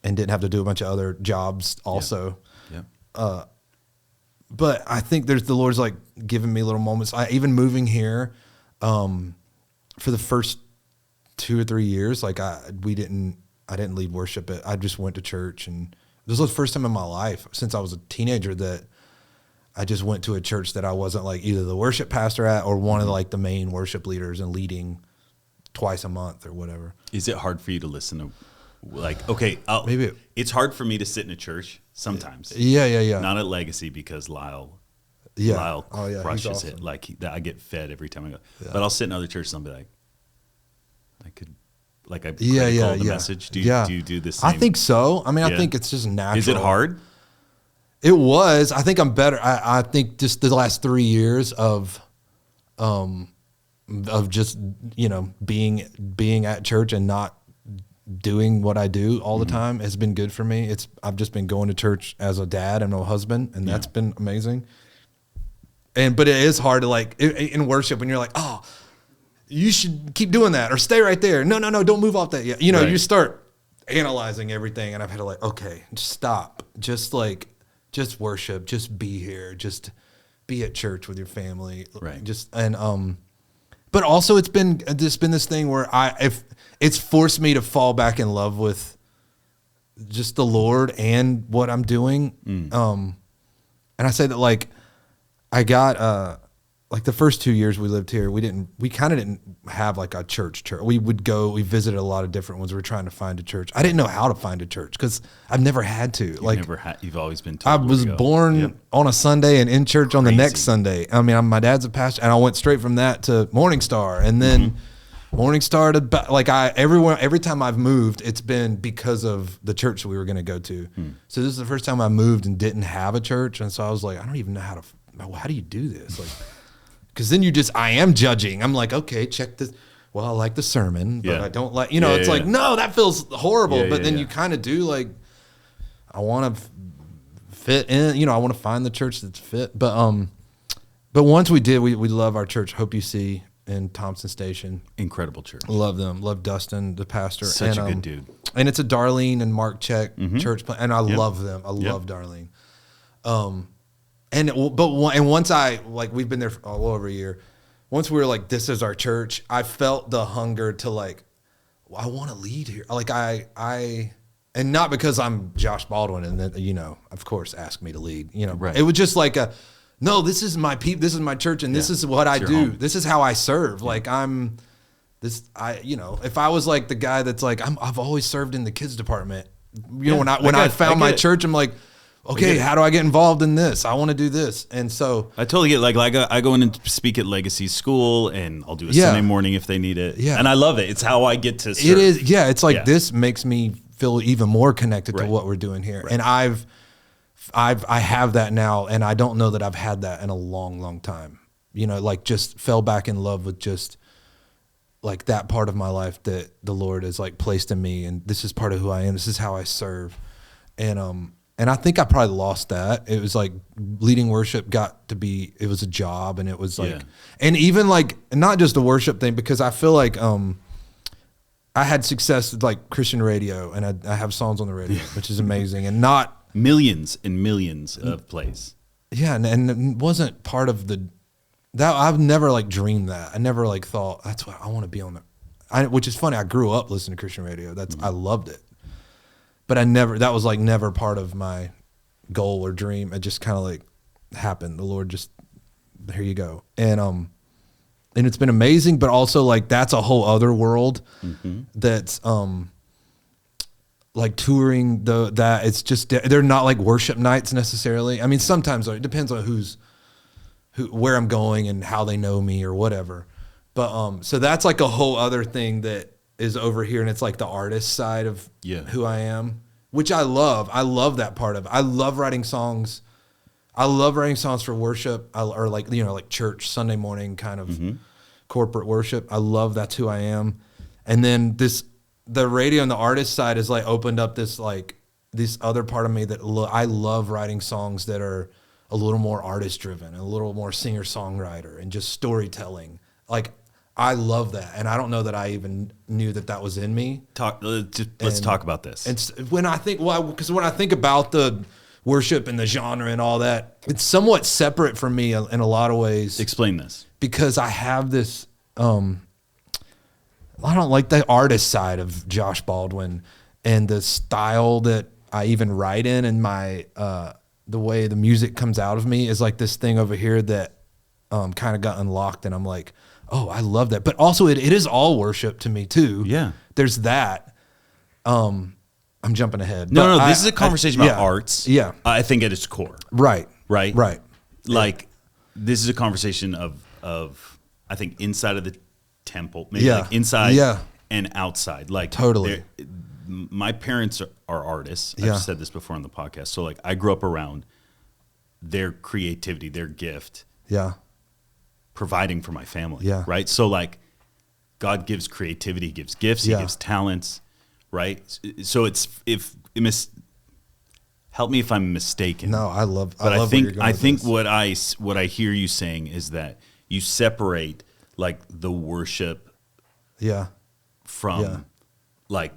didn't have to do a bunch of other jobs also. Yeah. But I think the Lord's like giving me little moments. Even moving here, for the first 2 or 3 years, like I didn't lead worship. I just went to church, and this was the first time in my life since I was a teenager that I just went to a church that I wasn't like either the worship pastor at or one of like the main worship leaders and leading twice a month or whatever. Is it hard for you to listen to like, okay, maybe it's hard for me to sit in a church sometimes. Yeah. Not at Legacy because Lyle crushes it. Like I get fed every time I go. Yeah. But I'll sit in other churches and I'll be like, I could, like, I call the message. Do you do the same? I think so. I mean, I think it's just natural. Is it hard? It was. I think I'm better. I think just the last 3 years of just, being at church and not doing what I do all the time has been good for me. I've just been going to church as a dad and a husband, and that's been amazing. But it is hard to like in worship when you're like, oh, you should keep doing that or stay right there. No, don't move off that yet. You start analyzing everything, and I've had to like, okay, just stop. Just worship, just be here, just be at church with your family. Right. But also it's been this thing where it's forced me to fall back in love with just the Lord and what I'm doing. And I say that like I got like the first 2 years we lived here, we kind of didn't have like a church. We visited a lot of different ones. We were trying to find a church. I didn't know how to find a church because I've never had to. You've always been told. I was born on a Sunday and in church on the next Sunday. I mean, my dad's a pastor, and I went straight from that to Morning Star, and then Morning Star to like every time I've moved, it's been because of the church that we were going to go to. So this is the first time I moved and didn't have a church, and so I was like, I don't even know how do you do this? Like, because then I am judging. I'm like, okay, check this. Well, I like the sermon, but I don't like, it's like, no, that feels horrible. But then you kind of do like, I want to fit in, I want to find the church that's fit. But once we did, we love our church, Hope You See in Thompson Station. Incredible church. Love them. Love Dustin, the pastor. Such a good dude. And it's a Darlene and Mark Check church. And I love them. I love Darlene. And once we've been there for all over a year. Once we were like, this is our church, I felt the hunger to like, I want to lead here. Like and not because I'm Josh Baldwin and then, of course, ask me to lead, Right. It was just like no, this is my this is my church, and this is what I do. Home. This is how I serve. Yeah. Like if I was like the guy that's like, I've always served in the kids department, when I found my church, I'm like, okay, how do I get involved in this? I want to do this. And so I totally get I go in and speak at Legacy School, and I'll do a Sunday morning if they need it. Yeah. And I love it. It's how I get to serve. It is. Yeah. It's like this makes me feel even more connected to what we're doing here. Right. And I have that now, and I don't know that I've had that in a long, long time. You know, like just fell back in love with just like that part of my life that the Lord has like placed in me, and this is part of who I am. This is how I serve. And I think I probably lost that. It was like leading worship it was a job, and it was like, and even like not just a worship thing, because I feel like I had success with like Christian radio, and I have songs on the radio, which is amazing, and not millions and millions of plays. Yeah, and it wasn't part of that. I've never like dreamed that. I never like thought that's what I want to be on which is funny. I grew up listening to Christian radio. I loved it. But that was like never part of my goal or dream. It just kind of like happened. The Lord just, here you go. And it's been amazing, but also like that's a whole other world that's like touring that it's just, they're not like worship nights necessarily. I mean, sometimes it depends on where I'm going and how they know me or whatever. But so that's like a whole other thing that is over here, and it's like the artist side of who I am, which I love. I love that part of it. I love writing songs. I love writing songs for worship, or like, you know, like church Sunday morning kind of corporate worship. I love that's who I am. And then the radio and the artist side has like opened up this other part of me that I love writing songs that are a little more artist driven, a little more singer songwriter, and just storytelling. Like, I love that, and I don't know that I even knew that was in me. Let's talk about this. And when I think, because when I think about the worship and the genre and all that, it's somewhat separate from me in a lot of ways. Explain this. Because I have this, I don't like the artist side of Josh Baldwin, and the style that I even write in, and my the way the music comes out of me is like this thing over here that kind of got unlocked, and I'm like, oh, I love that. But also it is all worship to me too. Yeah. There's that. I'm jumping ahead. No, this is a conversation about arts. Yeah. I think at its core. Right. Like this is a conversation of I think inside of the temple, maybe like inside and outside. Like totally. My parents are artists. I've said this before on the podcast. So like I grew up around their creativity, their gift. Yeah. Providing for my family. Yeah. Right. So like God gives creativity, he gives gifts, he gives talents. Right. So help me if I'm mistaken. No, I love I think what I hear you saying is that you separate like the worship from like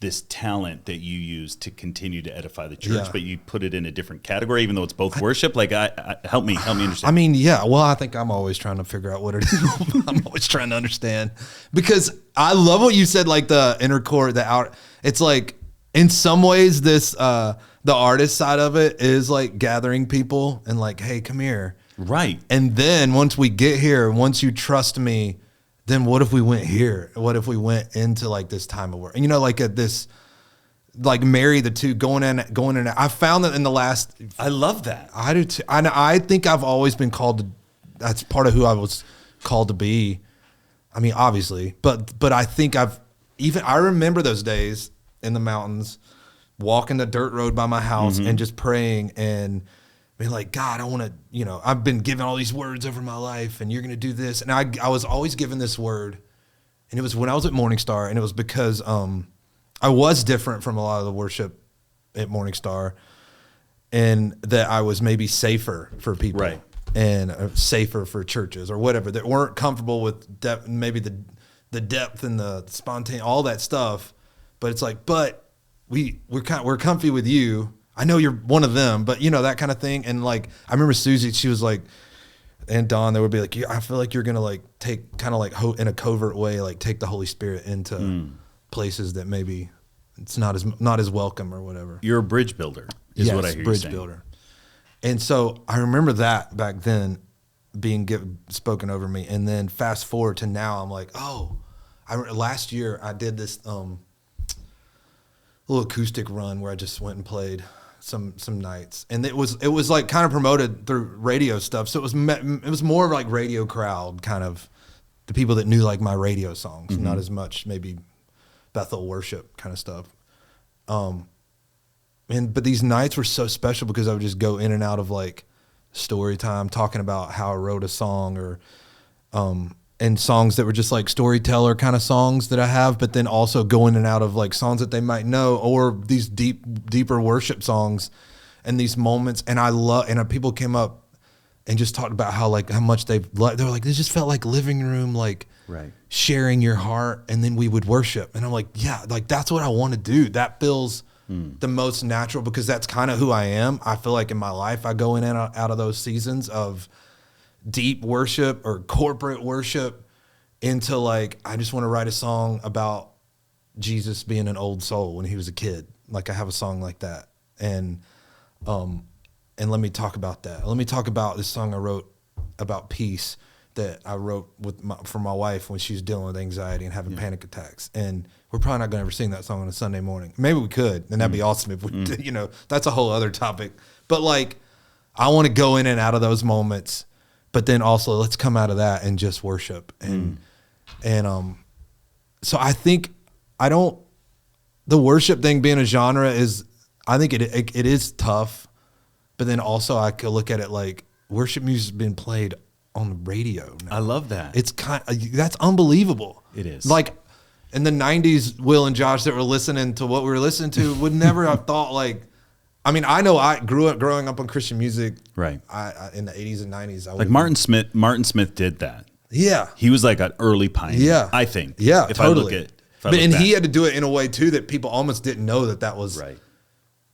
this talent that you use to continue to edify the church, but you put it in a different category, even though it's both worship. Like, help me understand. I mean, well, I think I'm always trying to figure out what it is. I'm always trying to understand, because I love what you said, like the inner core, the out. It's like in some ways this, the artist side of it is like gathering people and like, hey, come here. Right. And then once we get here, once you trust me, then what if we went here? What if we went into like this time of work? And you know, like at this, like marry the two, going in. I found that in the last. I love that. I do too. I think I've always been called to. That's part of who I was called to be. I mean, obviously, but I think I remember those days in the mountains, walking the dirt road by my house and just praying and being like, God, I want to, you know, I've been given all these words over my life, and you're going to do this. And I was always given this word, and it was when I was at Morningstar, and it was because I was different from a lot of the worship at Morningstar, and that I was maybe safer for people, right, and safer for churches or whatever that weren't comfortable with maybe the depth and the spontaneous, all that stuff. But it's like, but we're comfy with you. I know you're one of them, but you know, that kind of thing. And like, I remember Susie, she was like, and Dawn, they would be like, I feel like you're going to like take kind of like in a covert way, like take the Holy Spirit into places that maybe it's not as welcome or whatever. You're a bridge builder is what I hear you saying. Bridge builder. And so I remember that back then being spoken over me. And then fast forward to now, I'm like, oh, last year I did this little acoustic run where I just went and played some nights, and it was like kind of promoted through radio stuff. So it was more like radio crowd, kind of the people that knew like my radio songs, not as much maybe Bethel worship kind of stuff. But these nights were so special because I would just go in and out of like story time, talking about how I wrote a song, or and songs that were just like storyteller kind of songs that I have, but then also go in and out of like songs that they might know, or these deeper worship songs, and these moments. And people came up and just talked about how much they were like, this just felt like living room, like sharing your heart, and then we would worship. And I'm like, yeah, like that's what I want to do. That feels the most natural, because that's kind of who I am. I feel like in my life, I go in and out of those seasons of deep worship or corporate worship into like, I just want to write a song about Jesus being an old soul when he was a kid. Like I have a song like that. And let me talk about that. Let me talk about this song I wrote about peace that I wrote for my wife when she was dealing with anxiety and having panic attacks. And we're probably not going to ever sing that song on a Sunday morning. Maybe we could, and that'd be awesome if we did, that's a whole other topic. But like, I want to go in and out of those moments, but then also let's come out of that and just worship. And so I think the worship thing being a genre is, I think it is tough, but then also I could look at it like worship music has been played on the radio now. I love that. It's that's unbelievable. It is. Like in the 90s, Will and Josh that were listening to what we were listening to would never have thought like, I mean, I know I growing up on Christian music, right? I in the 80s and 90s. Like Martin Smith did that. Yeah. He was like an early pioneer. Yeah. I think. Yeah, if totally. I look at and he had to do it in a way too that people almost didn't know that was right.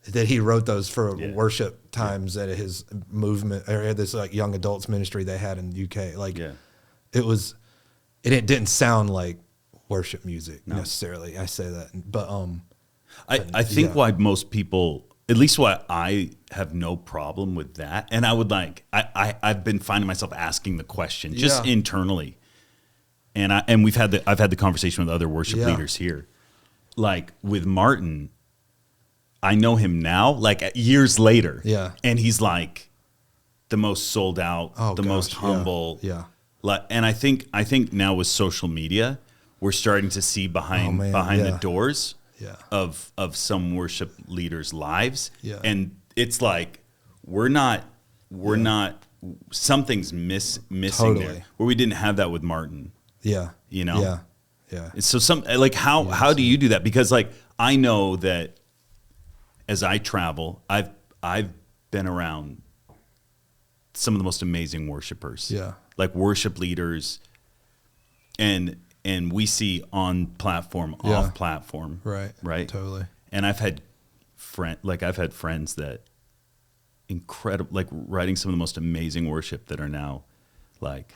That he wrote those for worship times at his movement, or this like young adults ministry they had in the UK. Like it didn't sound like worship music necessarily. I say that, but I think why most people, at least why I have no problem with that, and I would like I've been finding myself asking the question just internally, and I've had the conversation with other worship leaders here, like with Martin. I know him now, like years later, and he's like the most sold out, most humble, Like, and I think now with social media, we're starting to see behind the doors of some worship leaders' lives, and it's like we're not something's missing there where we didn't have that with Martin. Yeah. So how do you do that? Because like I know that as I travel, I've been around some of the most amazing worshipers. Yeah. Like worship leaders, and we see on platform, off platform. Right. Totally. And I've had friends that incredible, like writing some of the most amazing worship that are now like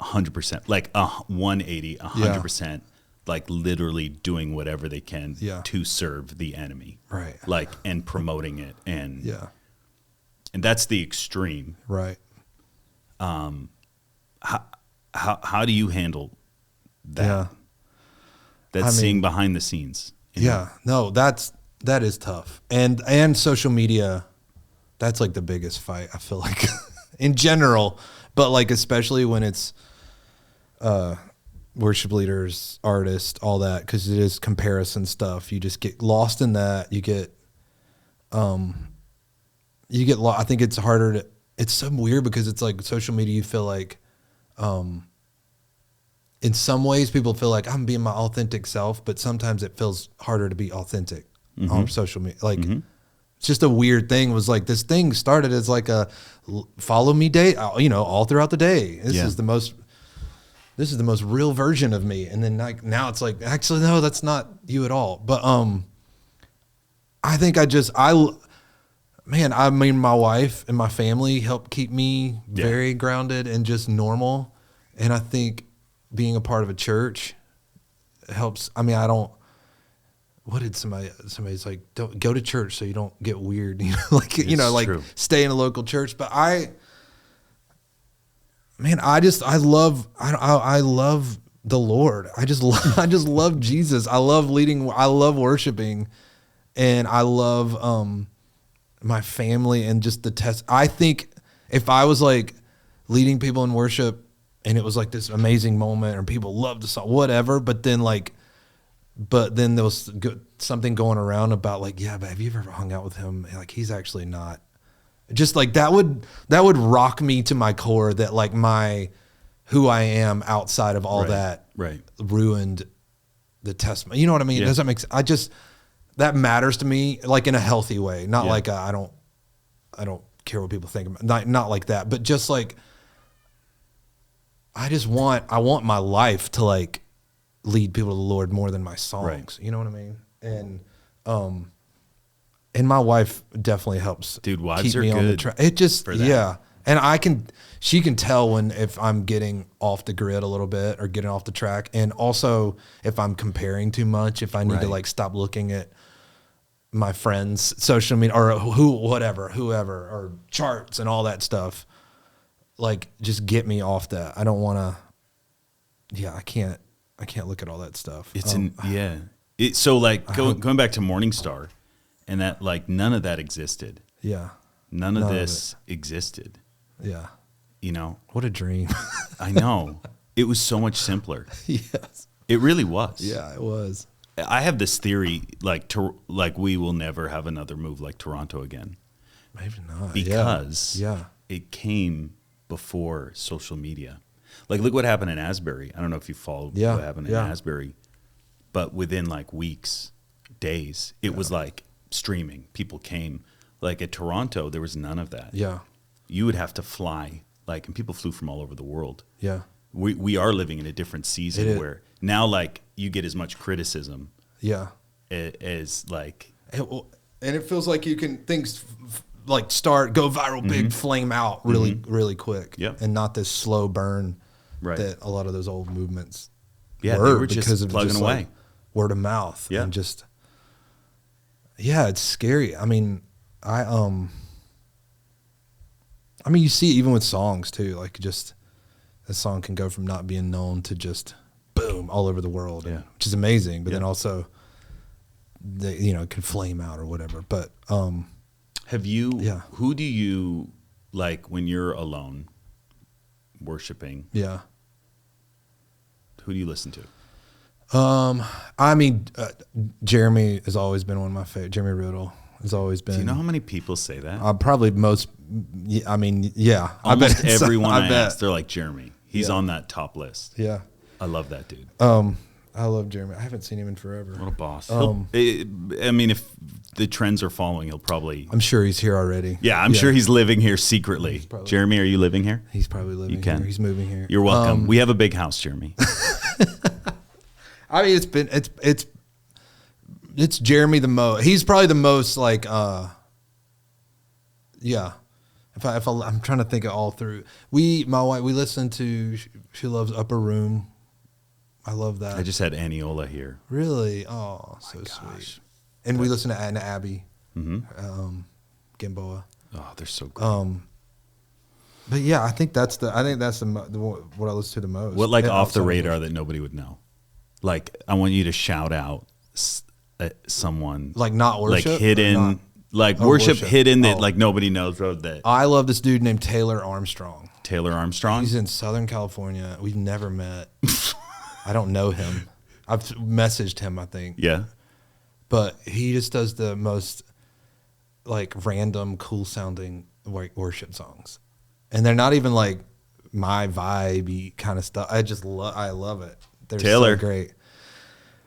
100%, like 180, 100%, like literally doing whatever they can to serve the enemy. Right. Like, and promoting it. And that's the extreme. Right. How do you handle that? That's seeing behind the scenes. No, that is tough. And social media, that's like the biggest fight, I feel like in general, but like, especially when it's, worship leaders, artists, all that, because it is comparison stuff. You just get lost in that. You get lost. I think it's harder it's so weird because it's like social media, you feel like, in some ways people feel like I'm being my authentic self, but sometimes it feels harder to be authentic on social media. Like, it's just a weird thing. It was like, this thing started as like a follow me day, all throughout the day. This is the most real version of me. And then like, now it's like, actually, no, that's not you at all. But, I think my wife and my family help keep me very grounded and just normal. And I think being a part of a church helps. I mean, what did somebody's like, don't go to church so you don't get weird, true. Stay in a local church. But I love the Lord. I just love Jesus. I love leading. I love worshiping, and I love my family and just the test. I think if I was like leading people in worship and it was like this amazing moment or people loved the song, whatever, but then there was something going around about like, yeah, but have you ever hung out with him? Like, he's actually not. Just like that would rock me to my core, that like who I am outside of all that ruined the testimony. You know what I mean? Does that make sense? That matters to me, like in a healthy way, not like I don't care what people think. Not like that, but just like I want my life to like lead people to the Lord more than my songs. Right. You know what I mean? And my wife definitely helps. Dude, wives keep are me good. On the track. It just for that. and she can tell if I'm getting off the grid a little bit or getting off the track, and also if I'm comparing too much, if I need to like stop looking at my friends' social media or whoever, or charts and all that stuff. Like, just get me off that. I don't want to. Yeah, I can't look at all that stuff. So like going back to Morningstar, and that like none of that existed. Yeah, none of this existed. Yeah, you know, what a dream. I know. It was so much simpler. Yes, it really was. Yeah, it was. I have this theory, like we will never have another move like Toronto again. Maybe not, because it came before social media. Like, look what happened in Asbury. I don't know if you followed what happened in Asbury, but within like weeks, days, it was like streaming. People came. Like at Toronto, there was none of that. Yeah, you would have to fly, and people flew from all over the world. Yeah, we are living in a different season where now like you get as much criticism. Yeah, as like, and it feels like you can things like go viral, big flame out really quick. Yeah, and not this slow burn that a lot of those old movements they were just plugging away, like word of mouth. Yeah, and just it's scary. I mean, you see even with songs too, like just a song can go from not being known to just boom all over the world, which is amazing. But then also, it can flame out or whatever. But have you? Yeah. Who do you like when you're alone worshiping? Yeah. Who do you listen to? Jeremy has always been one of my favorite. Jeremy Riddle has always been. Do you know how many people say that? Probably most. I mean, yeah. Almost everyone I ask, they're like, Jeremy. He's on that top list. Yeah. I love that dude. I love Jeremy. I haven't seen him in forever. What a boss. If the trends are following, he'll probably. I'm sure he's here already. Yeah, I'm sure he's living here secretly. Jeremy, are you living here? He's probably living here. He's moving here. You're welcome. We have a big house, Jeremy. I mean, it's Jeremy the most. He's probably the most like, yeah. If I'm trying to think it all through. My wife, we listen to. She loves Upper Room. I love that. I just had Aniola here. Really? Oh, so sweet. And we listen to Anna Abbey, Gamboa. Oh, they're so great. But yeah, I think that's what I listen to the most. What off the radar that nobody would know? Like, I want you to shout out someone like not worship, like hidden, worship hidden that like nobody knows. That I love this dude named Taylor Armstrong. Taylor Armstrong. He's in Southern California. We've never met. I don't know him. I've messaged him, I think. Yeah. But he just does the most like random, cool sounding worship songs. And they're not even like my vibe kind of stuff. I love it. They're Taylor. so great.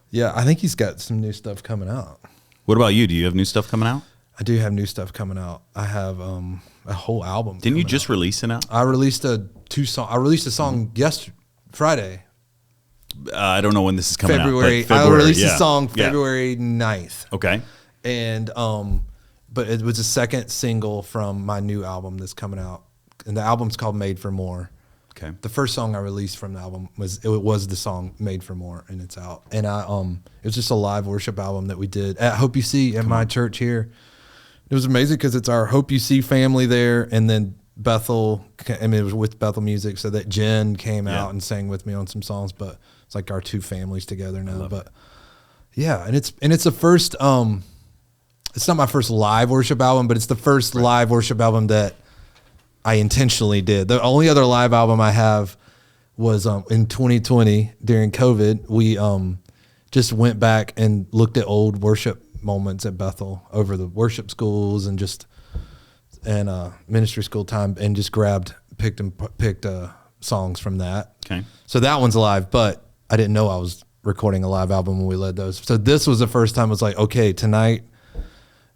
Yeah, I think he's got some new stuff coming out. What about you? Do you have new stuff coming out? I do have new stuff coming out. I have a whole album. Didn't you just release an album? I released a song Friday. I don't know when this is coming out. February. I released a song February 9th. Okay. And but it was a second single from my new album that's coming out. And the album's called Made for More. Okay. The first song I released from the album was the song Made for More, and it's out. And it was just a live worship album that we did at Hope You See at my church here. It was amazing because it's our Hope You See family there, and then Bethel. I mean, it was with Bethel Music, so that Jen came out and sang with me on some songs. But it's like our two families together now. But yeah, and it's the first it's not my first live worship album, but it's the first live worship album that I intentionally did. The only other live album I have was in 2020 during COVID. We just went back and looked at old worship moments at Bethel over the worship schools and ministry school time, and just picked songs from that. Okay. So that one's live, but I didn't know I was recording a live album when we led those. So this was the first time I was like, okay, tonight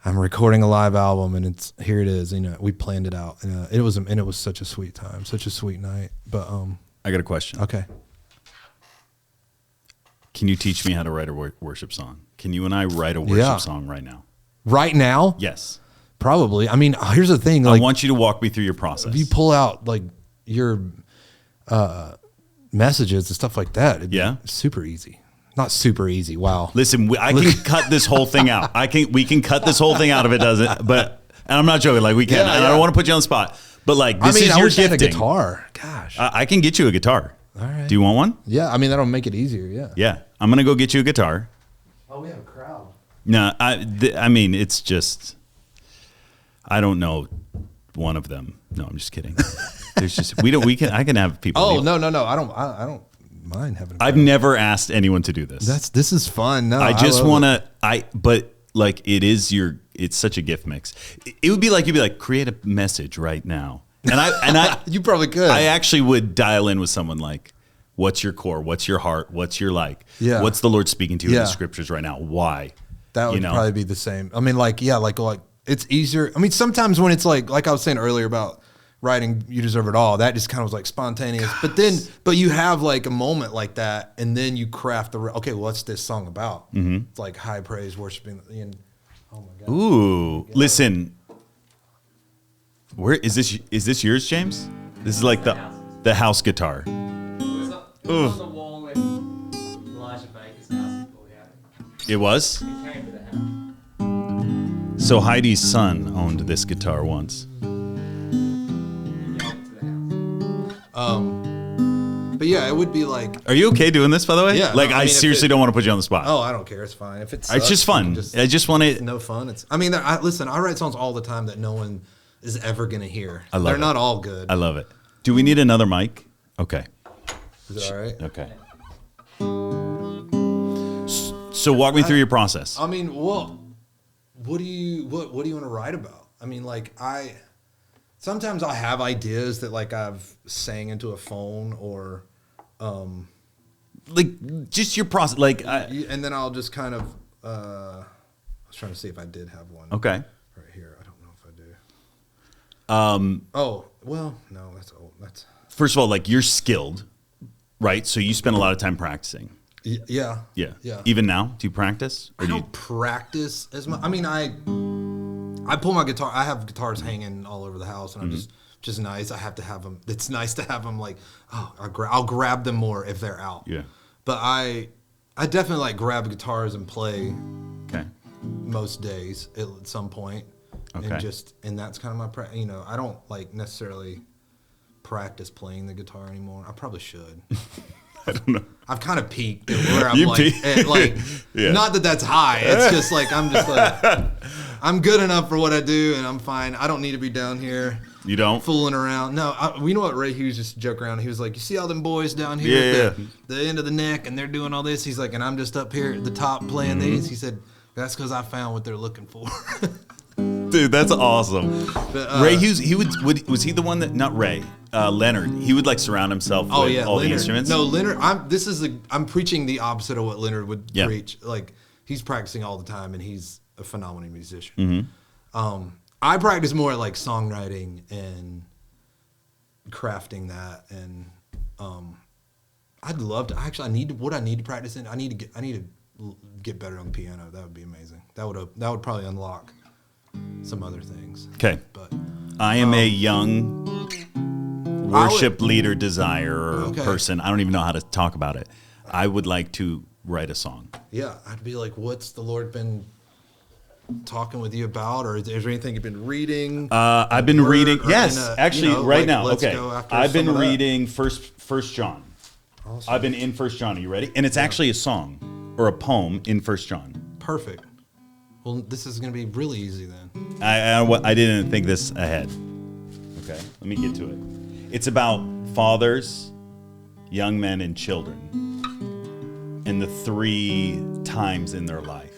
I'm recording a live album, and here it is. We planned it out, and it was such a sweet time, such a sweet night. But I got a question. Okay. Can you teach me how to write a worship song? Can you and I write a worship song right now? Right now? Yes. Probably. I mean, here's the thing. I want you to walk me through your process. If you pull out like your messages and stuff like that, it'd be super easy. Not super easy. Wow. Listen, I can cut this whole thing out. We can cut this whole thing out if it doesn't. But and I'm not joking. Like we can. I don't want to put you on the spot. But like this is your gifting. I had a guitar. Gosh. I can get you a guitar. All right. Do you want one? Yeah. I mean, that'll make it easier. Yeah. Yeah. I'm gonna go get you a guitar. Oh, we have a crowd. No, I mean, it's just, I don't know one of them. No, I'm just kidding. There's just, I can have people. Oh, no. I don't mind having. I've never asked anyone to do this. This is fun. No, I just want to, but like it's such a gift mix. It would be like, you'd be like, create a message right now. And I, you probably could. I actually would dial in with someone like, what's your core? What's your heart? What's your what's the Lord speaking to you in the scriptures right now? Why? That would probably be the same. I mean, like it's easier. I mean, sometimes when it's like I was saying earlier about writing You Deserve It All, that just kind of was like spontaneous. Yes. But you have like a moment like that, and then you craft okay, well, what's this song about? Mm-hmm. It's like high praise, worshiping. And, oh my God. Ooh, listen. Where is this? Is this yours, James? This is like the house guitar. It was on the wall with Elijah Baker's house before we had it. It was? It came to the house. So Heidi's son owned this guitar once. But yeah, it would be like. Are you okay doing this, by the way? Yeah. Like, I seriously don't want to put you on the spot. Oh, I don't care. It's fine. If it's just fun. I just want to. No fun. Listen, I write songs all the time that no one is ever going to hear. They're not all good. I love it. Do we need another mic? Okay. Is it all right? Okay. So walk me through your process. I mean, what do you want to write about? I mean, like sometimes I have ideas that like I've sang into a phone or like just your process, like and then I'll just kind of I was trying to see if I did have one. Okay. Right here. I don't know if I do. Oh, well, no, that's old. That's first of all, like you're skilled, right? So you spend a lot of time practicing. Yeah. Even now, do you practice? I don't practice as much. I mean, I pull my guitar. I have guitars hanging all over the house, and I'm just nice. I have to have them. It's nice to have them. Like, I'll grab them more if they're out. Yeah. But I definitely like grab guitars and play. Okay. Most days at some point. Okay. And that's kind of my I don't like necessarily practice playing the guitar anymore. I probably should. I don't know. I've kind of peaked at where I'm not that that's high. It's just like I'm just like I'm good enough for what I do, and I'm fine. I don't need to be down here. You don't fooling around. No, you know what? Ray Hughes just joke around. He was like, "You see all them boys down here at the end of the neck, and they're doing all this." He's like, "And I'm just up here at the top playing these." He said, "That's because I found what they're looking for." Dude, that's awesome. But, Ray Hughes, was he the one that, not Ray, Leonard, he would like surround himself with all Leonard. the instruments? No, Leonard, I'm preaching the opposite of what Leonard would preach. Like, he's practicing all the time, and he's a phenomenal musician. Mm-hmm. I practice more like songwriting and crafting that, and I'd love to. Actually, I need to practice in. I need to get better on the piano. That would be amazing. That would probably unlock some other things. Okay. But I am a young worship leader desire person. I don't even know how to talk about it. I would like to write a song. Yeah, I'd be like, what's the Lord been talking with you about, or is there anything you've been reading? I've been reading. Yes, actually, right now. Let's okay, go after I've been some of that. reading First John. Awesome. I've been in 1 John. Are you ready? And it's actually a song or a poem in 1 John. Perfect. Well, this is going to be really easy then. I didn't think this ahead. Okay, let me get to it. It's about fathers, young men, and children, and the 3 times in their life.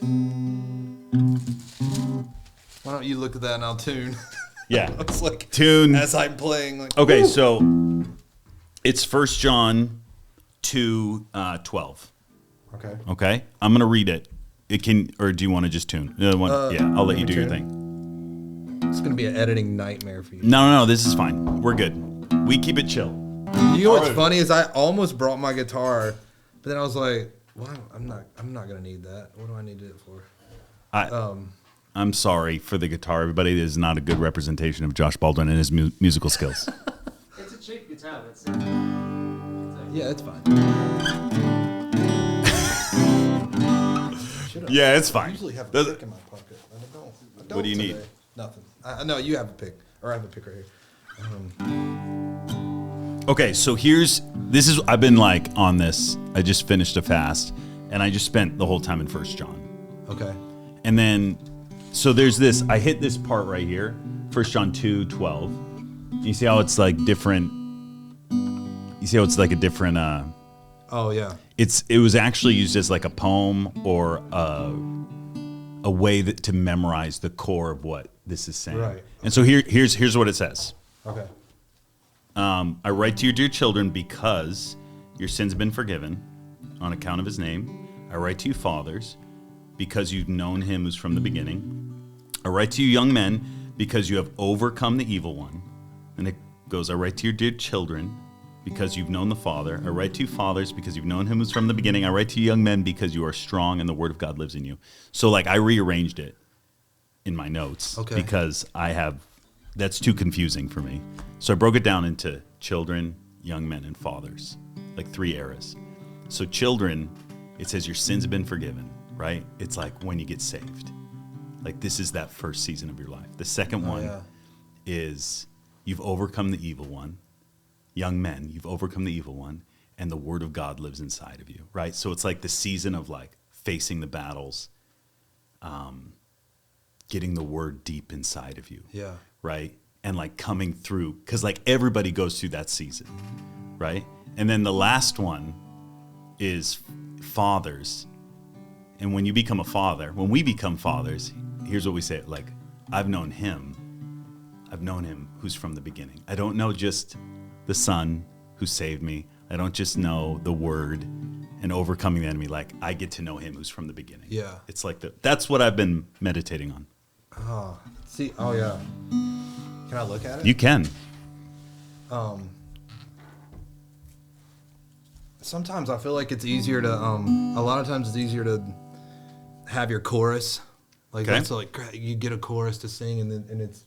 Why don't you look at that and I'll tune? Yeah, It's like tune. as I'm playing. Like, Okay, woo! so it's 1 John 2:12. Okay. Okay, I'm gonna read it. It can, or do you want to just tune? Yeah, I'll let you do your tune. thing. It's going to be an editing nightmare for you. No, this is fine. We're good. We keep it chill. You know what's funny is I almost brought my guitar, but then I was like, well, I'm not going to need that. What do I need it for? I'm sorry for the guitar, everybody. It is not a good representation of Josh Baldwin and his musical skills. It's a cheap guitar, that's Yeah, it's fine. Yeah, it's fine. I usually have a Does pick it- in my pocket. I don't What do you today. need? Nothing. No, you have a pick. Or I have a pick right here. Okay, so I've been like on this. I just finished a fast, and I just spent the whole time in 1 John. Okay. And then, so there's this, I hit this part right here, 1 John 2:12. You see how it's like different, you see how it's like a different, Oh, yeah. it was actually used as like a poem or a way to memorize the core of what this is saying. Right. And so here's what it says. Okay. I write to you, dear children, because your sins have been forgiven on account of his name. I write to you, fathers, because you've known him who's from the beginning. I write to you, young men, because you have overcome the evil one. And it goes, I write to you, dear children, because you've known the Father. I write to you, fathers, because you've known him who's from the beginning. I write to you, young men, because you are strong and the word of God lives in you. So like I rearranged it in my notes because that's too confusing for me. So I broke it down into children, young men, and fathers, like 3 eras. So children, it says your sins have been forgiven, right? It's like when you get saved. Like this is that first season of your life. The second one is you've overcome the evil one. Young men, you've overcome the evil one, and the word of God lives inside of you, right? So it's like the season of like facing the battles, getting the word deep inside of you. Yeah. Right? And like coming through, because like everybody goes through that season, right? And then the last one is fathers. And when you become a father, when we become fathers, here's what we say, like, I've known him who's from the beginning. I don't know just the son who saved me. I don't just know the word and overcoming the enemy. Like, I get to know him who's from the beginning. Yeah. It's like that's what I've been meditating on. Oh, see, oh yeah. Can I look at it? You can. Sometimes I feel like it's easier to, a lot of times it's easier to have your chorus. Like, Okay. that's like, you get a chorus to sing and it's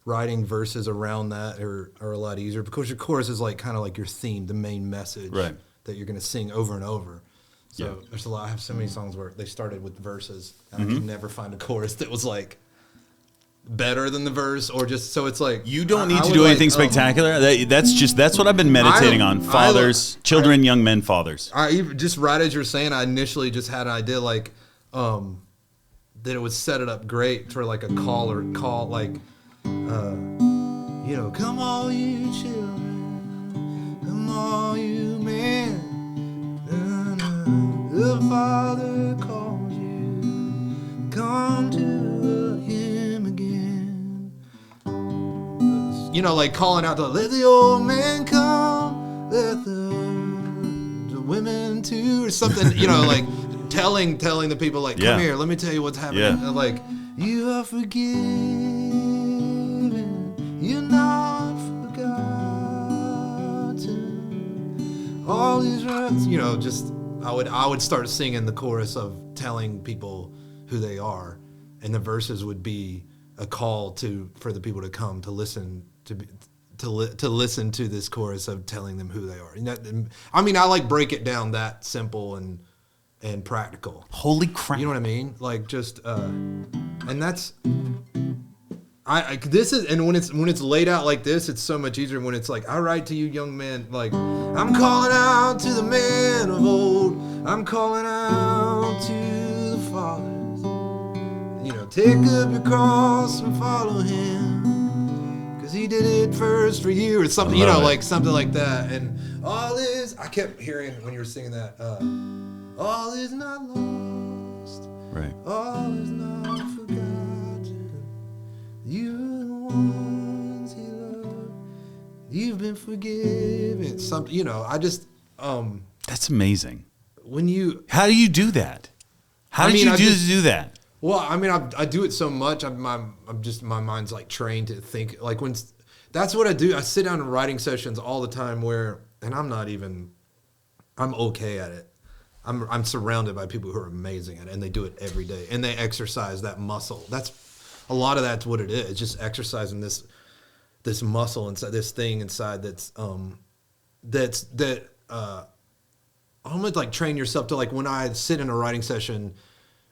writing verses around that are a lot easier because your chorus is like kind of like your theme, the main message Right. that you're going to sing over and over. So Yeah. there's a lot, I have so many songs where they started with verses and I could never find a chorus that was like better than the verse or just, so it's like. You don't need I to would do like, anything spectacular. That's what I've been meditating on. Fathers, children, young men, fathers. I even, just right as you're saying, I initially just had an idea like that it would set it up great for like a call like come all you children, come all you men, the Father calls you, come to him again. Like calling out to let the old man come, let the women too, or something, like telling the people like, come here, let me tell you what's happening. Yeah. Like, you are forgiven, you're not forgotten. All these rights, just I would start singing the chorus of telling people who they are, and the verses would be a call for the people to come to listen to listen to this chorus of telling them who they are. I like break it down that simple and practical. Holy crap! You know what I mean? Like just and that's this is, and when it's laid out like this, it's so much easier when it's like, I write to you young men, like, I'm calling out to the men of old, I'm calling out to the fathers. take up your cross and follow him, because he did it first for you, or something, like something like that. And I kept hearing when you were singing that, all is not lost, Right. all is not forgotten. You are the ones he loved. You've been forgiven. Something, I just, That's amazing. How do you do that? How did you do that? Well, I mean, I do it so much. My mind's like trained to think. Like that's what I do. I sit down in writing sessions all the time and I'm okay at it. I'm surrounded by people who are amazing at it, and they do it every day, and they exercise that muscle. A lot of that's what it is. It's just exercising this muscle inside, this thing inside almost like train yourself to, like, when I sit in a writing session,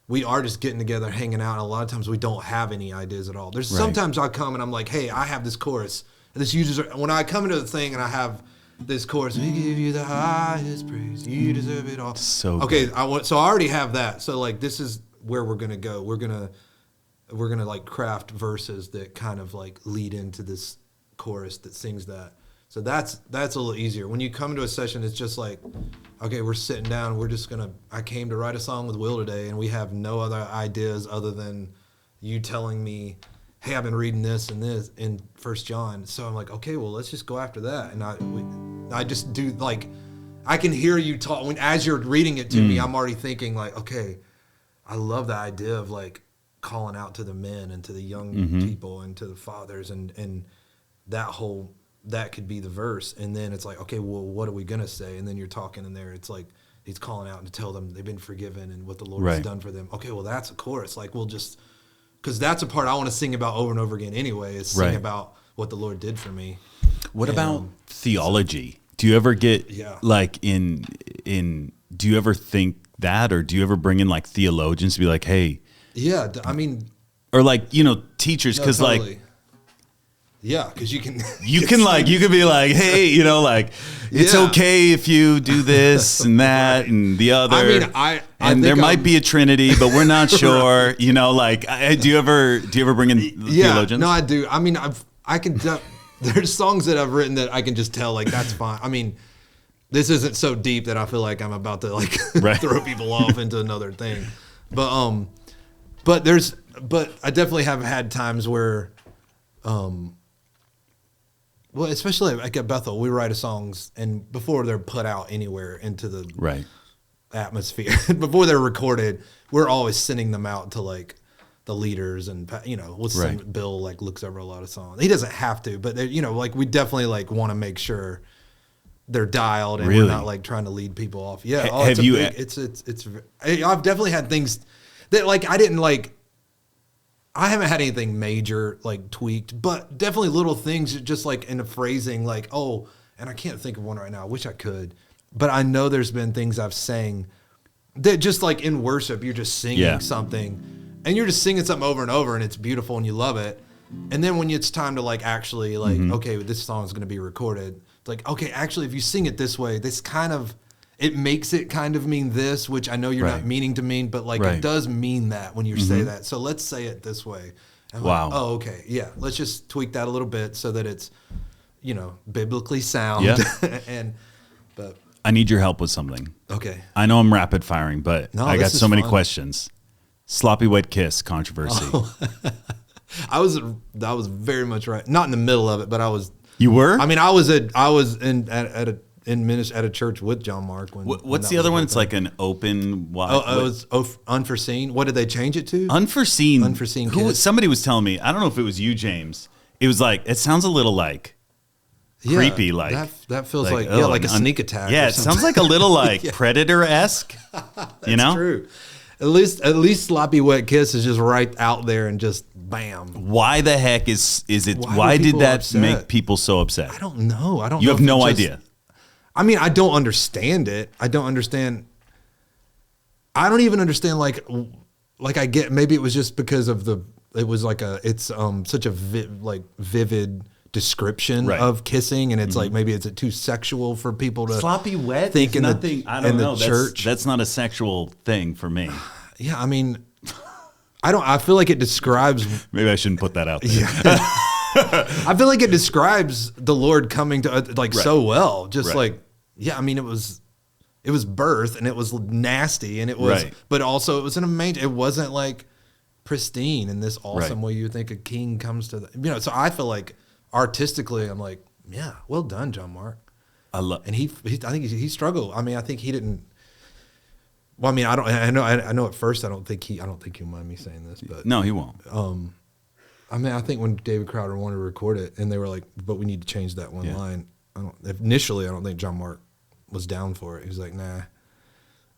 we are just getting together, hanging out, and a lot of times we don't have any ideas at all. There's sometimes I come and I'm like, hey, I have this chorus, and this uses, when I come into the thing and I have this chorus, we give you the highest praise, you deserve it all. So okay, so I already have that. So like, this is where we're gonna go. We're gonna like craft verses that kind of like lead into this chorus that sings that. So that's a little easier. When you come to a session, it's just like, okay, we're sitting down. I came to write a song with Will today, and we have no other ideas other than you telling me, hey, I've been reading this and this in 1 John. So I'm like, okay, well, let's just go after that. And I just do, like, I can hear you talk. As you're reading it to me, I'm already thinking like, okay, I love the idea of like calling out to the men and to the young people and to the fathers and that could be the verse. And then it's like, okay, well, what are we going to say? And then you're talking in there. It's like he's calling out to tell them they've been forgiven and what the Lord has done for them. Okay, well, that's a chorus. Like, we'll just, because that's a part I want to sing about over and over again anyway, is sing about what the Lord did for me. What about theology? Do you ever get like do you ever think that, or do you ever bring in like theologians to be like, hey? Yeah, I mean. Or like, teachers, because like. Yeah, because you can you can be like, hey, it's okay if you do this and that and the other. I mean, there might be a Trinity, but we're not sure. Do you ever bring in theologians? No, I do. I mean, there's songs that I've written that I can just tell, like, that's fine. I mean, this isn't so deep that I feel like I'm about to like throw people off into another thing. But I definitely have had times where well, especially like at Bethel, we write songs, and before they're put out anywhere into the atmosphere, before they're recorded, we're always sending them out to like the leaders, and we'll send Bill like looks over a lot of songs. He doesn't have to, but like we definitely like want to make sure they're dialed, and we're not like trying to lead people off. Yeah, I've definitely had things that like I haven't had anything major like tweaked, but definitely little things just like in the phrasing, like, oh, and I can't think of one right now. I wish I could, but I know there's been things I've sang that just like in worship, you're just singing something and you're just singing something over and over, and it's beautiful and you love it. And then when it's time to like actually like, okay, this song is going to be recorded. It's like, okay, actually, if you sing it this way, this kind of, it makes it kind of mean this, which I know you're not meaning to mean, but like it does mean that when you say that. So let's say it this way. And wow. Like, oh, okay. Yeah. Let's just tweak that a little bit so that it's, biblically sound. Yeah. But I need your help with something. Okay. I know I'm rapid firing, but I got so many questions. Sloppy wet kiss controversy. Oh. I was very much right. Not in the middle of it, but I was. You were? I mean, I was in a church with John Mark. What's the other one? It's like an open. It was unforeseen. What did they change it to? Unforeseen. Unforeseen. Somebody was telling me. I don't know if it was you, James. It was like, it sounds a little like creepy. Like that feels like like a sneak attack. Yeah, it sounds like a little like Predator-esque. That's true. At least sloppy wet kiss is just right out there and just bam. Why the heck is it? Why did that make people so upset? I don't know. You have no idea. I mean, I don't understand it. I don't even understand like I get, maybe it was just because of such a vivid description of kissing, and it's like, maybe it's too sexual for people to sloppy wet think in nothing. I don't know. Church. That's not a sexual thing for me. Yeah, I mean, I feel like it describes. Maybe I shouldn't put that out there. I feel like it describes the Lord coming to like so well. Just like, I mean, it was birth and it was nasty and it was, but also it was an amazing. It wasn't like pristine in this awesome way you would think a king comes to the, so I feel like artistically I'm like, yeah, well done, John Mark. I think he struggled. I mean, I think he didn't. Well, I mean, I know at first I don't think he'll mind me saying this, but no, he won't. I mean, I think when David Crowder wanted to record it and they were like, but we need to change that one line. Initially I don't think John Mark was down for it. He was like, nah.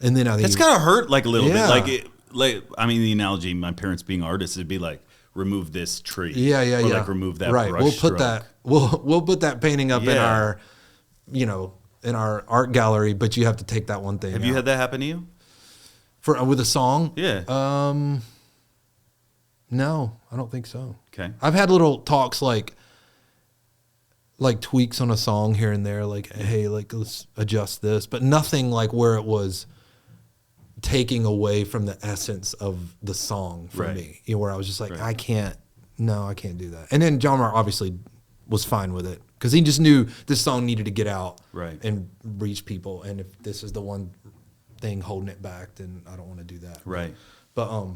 And then I think it's gotta hurt like a little bit. I mean, the analogy, my parents being artists, it'd be like, remove this tree. Or like remove that brush We'll put stroke. we'll put that painting up in our, in our art gallery, but you have to take that one thing Have you had that happen to you? With a song? Yeah. No, I don't think so. Okay. I've had little talks like tweaks on a song here and there, like, hey, like let's adjust this, but nothing like where it was taking away from the essence of the song for me. Where I was just like, I can't do that. And then John Mayer obviously was fine with it because he just knew this song needed to get out and reach people. And if this is the one thing holding it back, then I don't want to do that. Right. But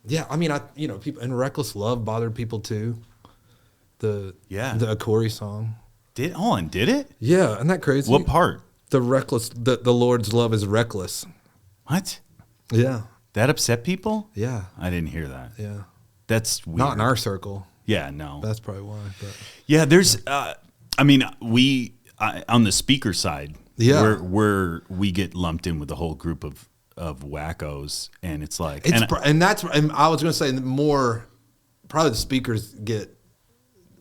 yeah, I mean, people and Reckless Love bothered people too. The Akori song. Did it? Yeah, isn't that crazy? What part? The Lord's love is reckless. What? Yeah. That upset people? Yeah. I didn't hear that. Yeah. That's weird. Not in our circle. Yeah, no. That's probably why. But. Yeah, there's, I mean, on the speaker side, where we get lumped in with the whole group of wackos, and it's like, and I was going to say probably the speakers get,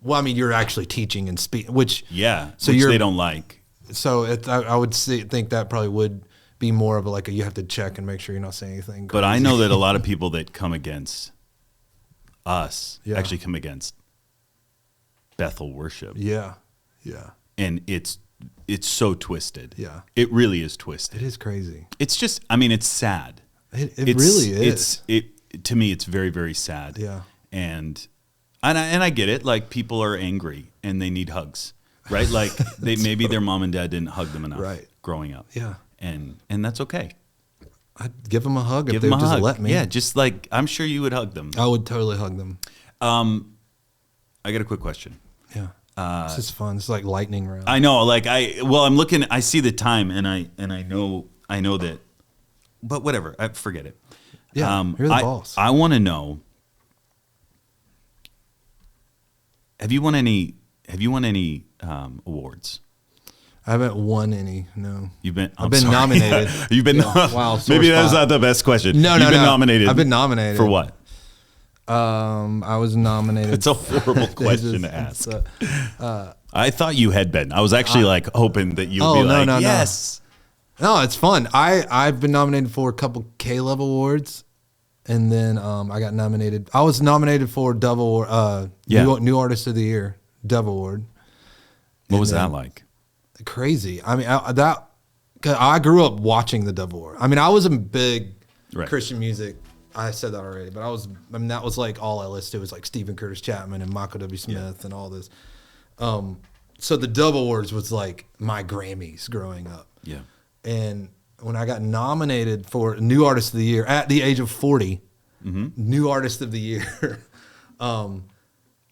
well, I mean, you're actually teaching and speaking, which they don't like. So I would think that probably would be more of you have to check and make sure you're not saying anything crazy. But I know that a lot of people that come against us actually come against Bethel worship. Yeah. Yeah. And it's so twisted. Yeah. It really is twisted. It is crazy. It's just, I mean, it's sad. It really is. To me, it's very, very sad. Yeah. And I get it. Like, people are angry and they need hugs, right? Like, maybe their mom and dad didn't hug them enough growing up. Yeah. And that's okay. I'd give them a hug if they would just let me. Yeah, just like, I'm sure you would hug them. I would totally hug them. I got a quick question. Yeah. This is fun. It's like lightning round. I know. Like, I'm looking, I see the time and I know that, but whatever, I forget it. Yeah, you're the boss. I want to know, have you won any awards? I haven't won any. No. I've been nominated. You've been. Wow. Maybe that's not the best question. No. You've been nominated. I've been nominated for what? I was nominated. It's a horrible question to ask. I thought you had been. I was actually hoping that you'd be like, yes. No, it's fun. I've been nominated for a couple K-Level awards, and then I got nominated. I was nominated for Dove Award, New Artist of the Year, Dove Award. What was that like? Crazy. I mean, I grew up watching the Dove Award. I mean, I was a big Christian music. I said that already, but that was like all I listened to was like Stephen Curtis Chapman and Michael W. Smith and all this. So the Dove Awards was like my Grammys growing up. Yeah. And when I got nominated for New Artist of the Year at the age of 40, New Artist of the Year,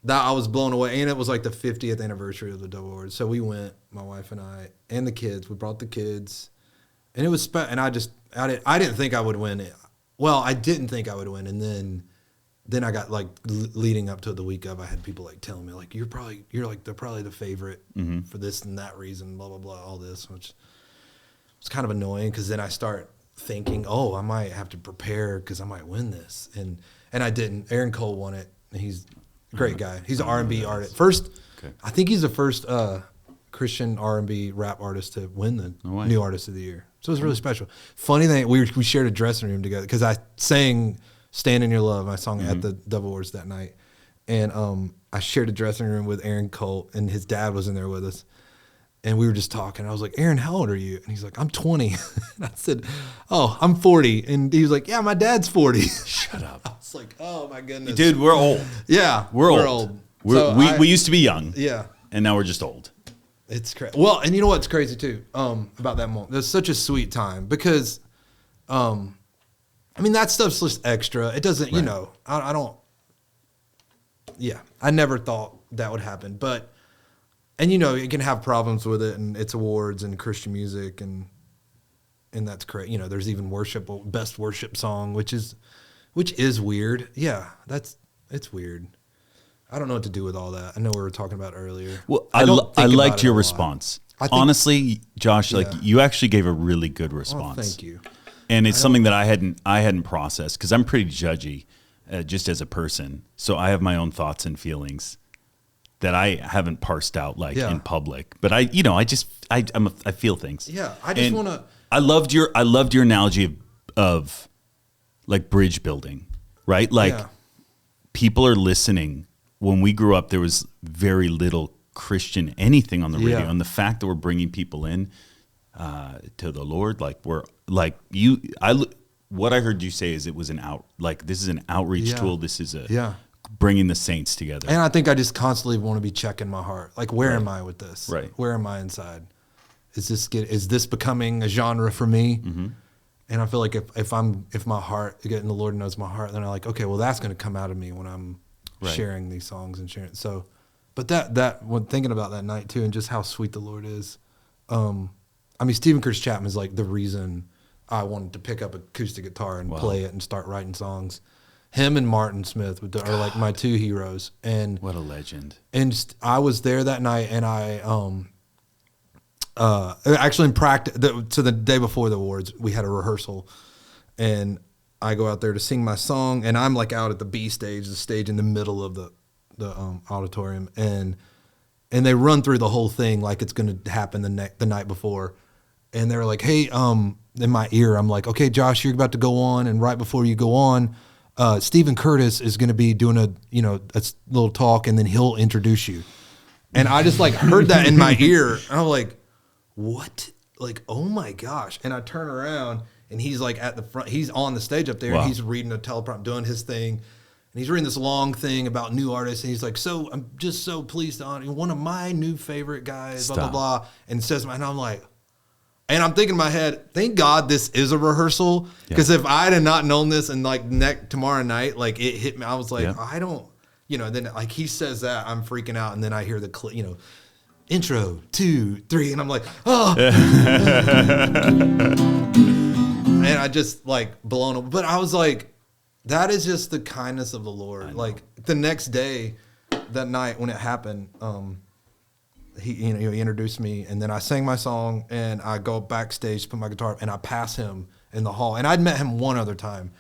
that I was blown away. And it was like the 50th anniversary of the Dove Awards. So we went, my wife and I, and the kids. We brought the kids, and it was and I didn't think I would win it. Well, I didn't think I would win, and then I got like leading up to the week of, I had people like telling me like you're probably the favorite for this and that reason, blah blah blah, all this, which was kind of annoying because then I start thinking, oh, I might have to prepare because I might win this, and I didn't. Aaron Cole won it, and he's a great guy. He's an R&B artist. I think he's the first Christian R&B rap artist to win the New Artist of the Year. So it was really special. Funny thing, we shared a dressing room together because I sang "Stand in Your Love," my song at the Dove Awards that night, and I shared a dressing room with Aaron Cole, and his dad was in there with us. and we were just talking. I was like, Aaron, how old are you? And he's like, I'm 20. And I said, oh, I'm 40. And he was like, yeah, my dad's 40. Shut up. I was like, oh my goodness. Dude, we're old. Yeah. We're old. So We used to be young. Yeah. And now we're just old. It's crazy. Well, and you know what's crazy too, about that moment? There's such a sweet time because, I mean, that stuff's just extra. It doesn't, you know, I don't, I never thought that would happen. But, and you know, you can have problems with it, and it's awards and Christian music, and that's great. You know, there's even best worship song, which is weird. Yeah, it's weird. I don't know what to do with all that. I know we were talking about earlier. Well, I liked your response. Honestly, Josh, like you actually gave a really good response. Oh, thank you. And it's something that I hadn't processed because I'm pretty judgy, just as a person. So I have my own thoughts and feelings that I haven't parsed out in public. But I feel things. Yeah, I just want to. I loved your analogy of like bridge building, right? Like people are listening. When we grew up, there was very little Christian anything on the radio, and the fact that we're bringing people in to the Lord, what I heard you say is it was this is an outreach tool. This is bringing the saints together. And I think I just constantly want to be checking my heart. Like, where am I with this? Right. Where am I inside? Is this becoming a genre for me? Mm-hmm. And I feel like if my heart, getting the Lord knows my heart, then I'm like, okay, well, that's going to come out of me when I'm sharing these songs and sharing. So, but that when thinking about that night too, and just how sweet the Lord is. I mean, Stephen Curtis Chapman is like the reason I wanted to pick up acoustic guitar and play it and start writing songs. Him and Martin Smith are like my two heroes. And what a legend. And I was there that night, and I actually in practice. So the day before the awards, we had a rehearsal, and I go out there to sing my song, and I'm like out at the B stage, the stage in the middle of the auditorium, and they run through the whole thing like it's going to happen the night before, and they're like, hey, in my ear, I'm like, okay, Josh, you're about to go on, and right before you go on, Stephen Curtis is going to be doing a little talk, and then he'll introduce you, and I just like heard that in my ear, and I'm like, what? Like, oh my gosh, and I turn around. And he's like at the front, he's on the stage up there, and he's reading a teleprompter, doing his thing. And he's reading this long thing about new artists. And he's like, so I'm just so pleased to honor one of my new favorite guys, blah, blah, blah. And says, and I'm like, and I'm thinking in my head, thank God this is a rehearsal. Because if I had not known this and like tomorrow night, like it hit me, I was like, I don't, then like he says that, I'm freaking out. And then I hear the, intro, 2, 3. And I'm like, oh. And I just like blown up. But I was like, that is just the kindness of the Lord. Like the next day, that night when it happened, he introduced me, and then I sang my song, and I go backstage, put my guitar up, and I pass him in the hall. And I'd met him one other time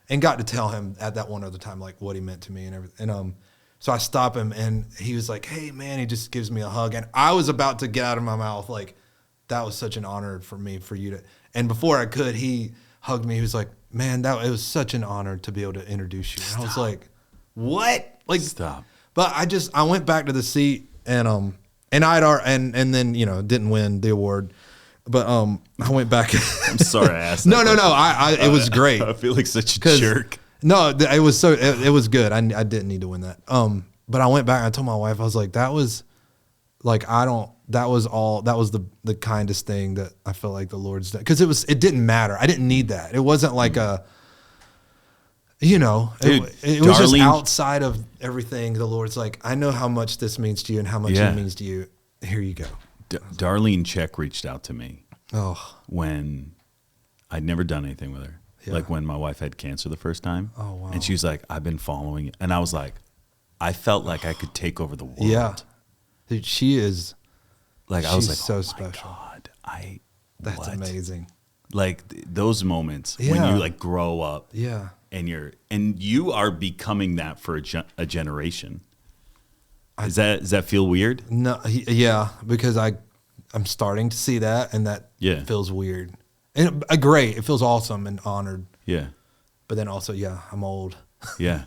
and got to tell him at that one other time like what he meant to me and everything. And so I stop him, and he was like, hey man, he just gives me a hug. And I was about to get out of my mouth like, that was such an honor for me, for you to. And before I could, he hugged me. He was like, man, it was such an honor to be able to introduce you. And I was like, what? Like, stop. But I went back to the seat, and then, didn't win the award. But I went back. I'm sorry I asked that. No. It was great. I feel like such a jerk. No, it was it was good. I didn't need to win that. But I went back and I told my wife, I was like, that was the kindest thing that I felt like the Lord's done. Because it didn't matter. I didn't need that. It wasn't like Dude, it was just outside of everything. The Lord's like, I know how much this means to you and how much it means to you. Here you go. Darlene Check reached out to me when I'd never done anything with her. Yeah. Like when my wife had cancer the first time. Oh, wow. And she was like, I've been following it. And I was like, I felt like I could take over the world. Yeah. Dude, she is. Like, I was like, so oh special. My God, That's amazing. Like those moments when you like grow up. Yeah. And you are becoming that for a generation. Does that feel weird? No, because I'm starting to see that, and that feels weird. And great, it feels awesome and honored. Yeah, but then also, I'm old. Yeah,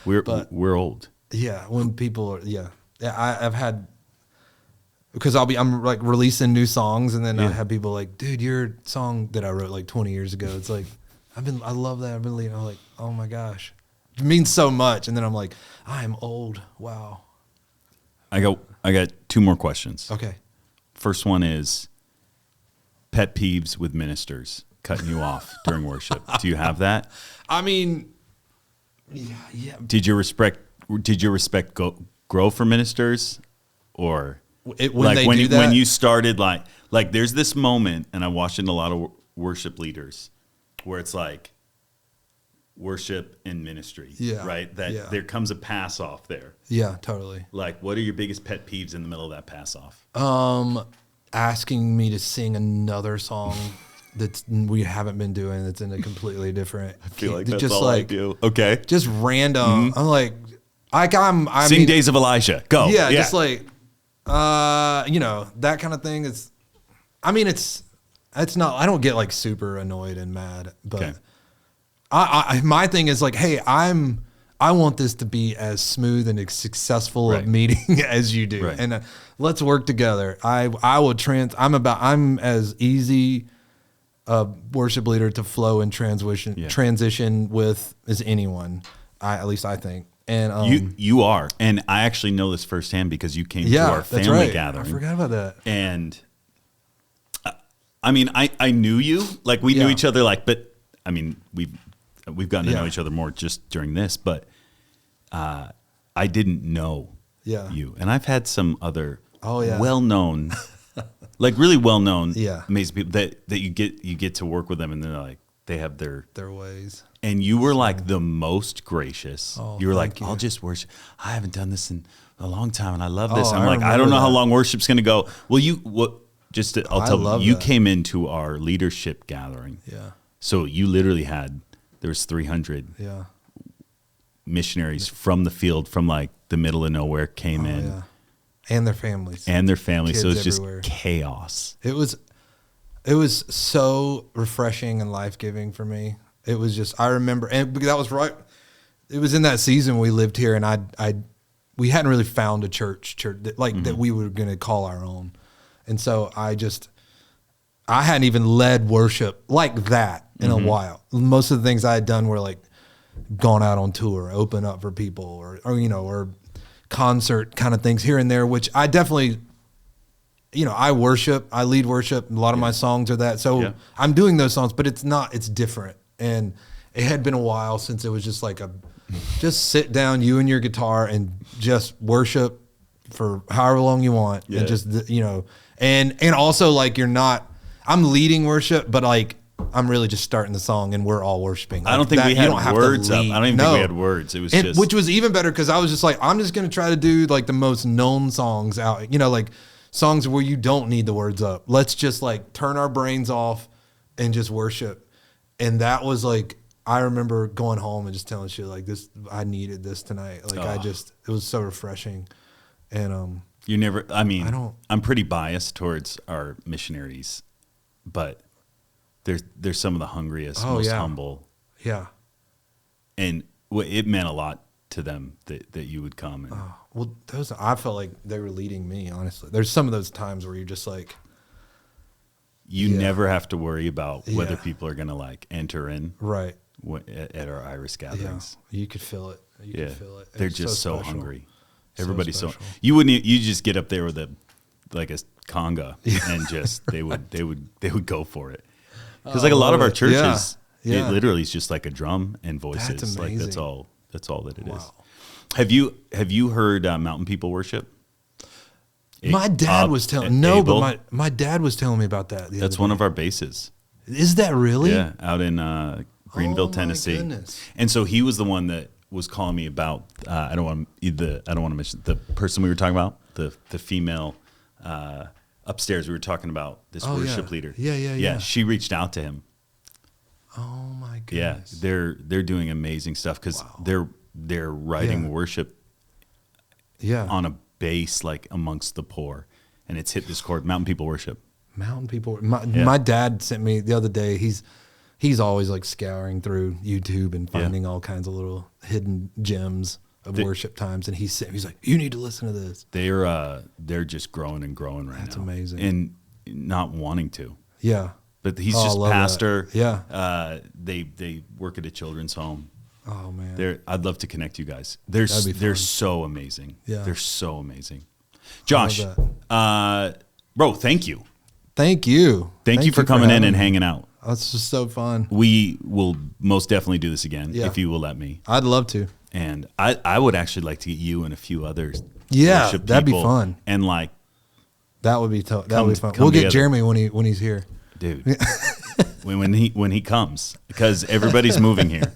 we're old. Yeah, when people are, I've had because I'm like releasing new songs, and then I have people like, dude, your song that I wrote like 20 years ago. It's like, I love that. I've been leading. I'm like, oh my gosh, it means so much. And then I'm like, I'm old. Wow. I got 2 more questions. Okay. First one is pet peeves with ministers cutting you off during worship. Do you have that? I mean, yeah. Did your respect grow for ministers, or when you started like there's this moment, and I watched in a lot of worship leaders where it's like worship and ministry, right? That there comes a pass off there. Yeah, totally. Like, what are your biggest pet peeves in the middle of that pass off? Asking me to sing another song that we haven't been doing, that's in a completely different. I feel like that's just all I do. Okay, just random. I'm like I sing Days of Elijah. Go. Yeah, just like that kind of thing. It's not. I don't get like super annoyed and mad, but okay. my thing is like, hey, I want this to be as smooth and as successful a meeting as you do, and let's work together. I'm as easy a worship leader to flow and transition with as anyone. At least I think. And you are, and I actually know this firsthand because you came to our family gathering. I forgot about that. And I mean, I knew you, like we knew each other, like, but I mean, we've gotten to know each other more just during this, but I didn't know you, and I've had some other well-known, like really well-known, amazing people that you get to work with them, and they're like, they have their ways. And you were like the most gracious. Oh, you were like, I'll just worship. I haven't done this in a long time, and I love this. Oh, I'm like, I don't know how long worship's going to go. Well, I'll tell you, you came into our leadership gathering. Yeah. So you literally there was 300 missionaries from the field, from like the middle of nowhere came in. Yeah. And their families. Kids so it's everywhere. Just chaos. It was so refreshing and life-giving for me. It was just, I remember, and that was right. It was in that season we lived here, and we hadn't really found a church that, that we were going to call our own. And so I hadn't even led worship like that in a while. Most of the things I had done were like gone out on tour, open up for people, or concert kind of things here and there, which I definitely, I lead worship. A lot of my songs are that. So I'm doing those songs, but it's different. And it had been a while since it was just like just sit down, you and your guitar, and just worship for however long you want. And just, and also like I'm leading worship, but like I'm really just starting the song and we're all worshiping. Like I don't think we had words up. I don't even think we had words. It was just. Which was even better because I was just like, I'm just going to try to do like the most known songs out, like songs where you don't need the words up. Let's just like turn our brains off and just worship. And that was like, I remember going home and just telling shit like this, I needed this tonight. Like it was so refreshing. And I'm pretty biased towards our missionaries, but they're some of the hungriest, most humble. Yeah. And it meant a lot to them that you would come. And, I felt like they were leading me, honestly. There's some of those times where you're just like, you never have to worry about whether people are going to like enter in at our Iris gatherings. Yeah. You could feel it. You could feel it. They're just so hungry. Everybody's so you just get up there with a conga and just they would go for it. Because like a lot of our churches, it literally is just like a drum and voices. That's amazing. Like that's all that it is. Have you heard Mountain People worship? My dad was telling but my dad was telling me about that. That's one of our bases. Is that really? Yeah, out in Greenville, Tennessee. Goodness. And so he was the one that was calling me about. I don't want to mention the person we were talking about, the female upstairs. We were talking about this worship leader. Yeah. She reached out to him. Oh my goodness. Yeah, they're doing amazing stuff because they're writing worship. Yeah. On a base like amongst the poor, and it's hit this chord. Mountain People worship. Mountain People. My dad sent me the other day. He's always like scouring through YouTube and finding all kinds of little hidden gems of worship times, and he's like, you need to listen to this. They're just growing and growing right now. That's amazing. And not wanting to. Yeah. But he's Oh, I just love pastor. that. Yeah. They work at a children's home. Oh man. I'd love to connect you guys. That'd be They're fun. so amazing. Yeah. They're so amazing. Josh, love bro, thank you. Thank you. Thank you for coming in having and me. hanging out. That's just so fun. We will most definitely do this again Yeah. if you will let me. I'd love to. And I would actually like to get you and a few others. Yeah, worship that'd be people fun. And like, That would be that would be fun. come We'll get together. Jeremy when he's here. dude, when he comes, because everybody's moving here,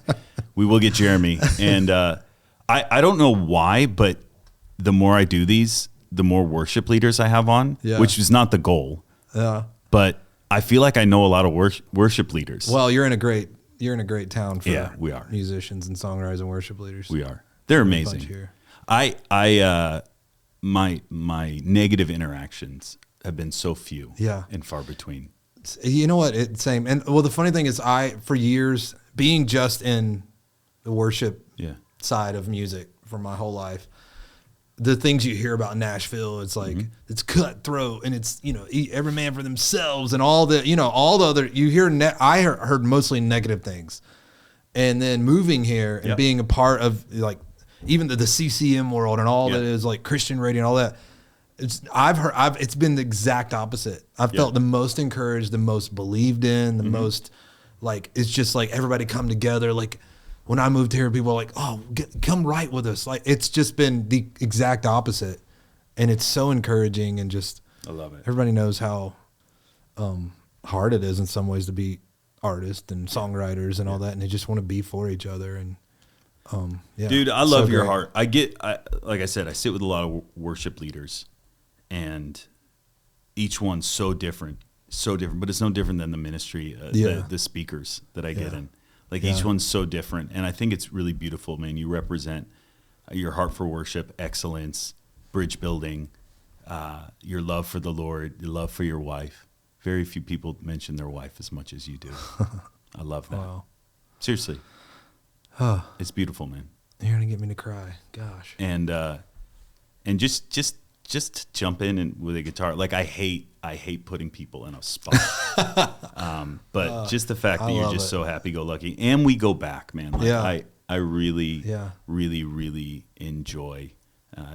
we will get Jeremy. And I don't know why, but the more I do these, the more worship leaders I have on, Yeah. which is not the goal. Yeah. But I feel like I know a lot of worship leaders. Well, you're in a great town for Yeah, we are. musicians and songwriters and worship leaders. We are. They're Bunch amazing. here. My negative interactions have been so few. Yeah. And far between. You know what? Same. And well, the funny thing is, for years being just in the worship Yeah. side of music for my whole life, the things you hear about Nashville, it's like it's cutthroat and it's every man for themselves and all the other you hear. I heard mostly negative things, and then moving here and Yep. being a part of like even the CCM world and all Yeah. that is like Christian radio and all that. It's been the exact opposite. I've Yeah. felt the most encouraged, the most believed in, the most like it's just like everybody come together. Like when I moved here, people are like, "Oh, come write with us." Like it's just been the exact opposite, and it's so encouraging and just I love it. everybody knows how hard it is in some ways to be artists and songwriters and all that, and they just want to be for each other and yeah. Dude, I so love your great. heart. Like I said, I sit with a lot of worship leaders, and each one's so different, but it's no different than the ministry, Yeah. the speakers that I get Yeah. in. Like Yeah. each one's so different, and I think it's really beautiful, man. You represent your heart for worship, excellence, bridge building, your love for the Lord, your love for your wife. Very few people mention their wife as much as you do. I love that. Wow. Seriously, it's beautiful, man. You're gonna get me to cry. Gosh. And just jump in and with a guitar. Like I hate putting people in a spot. But just the fact that I you're love just it. so happy-go-lucky, and we go back, man. Like Yeah. I really, Yeah. really, really enjoy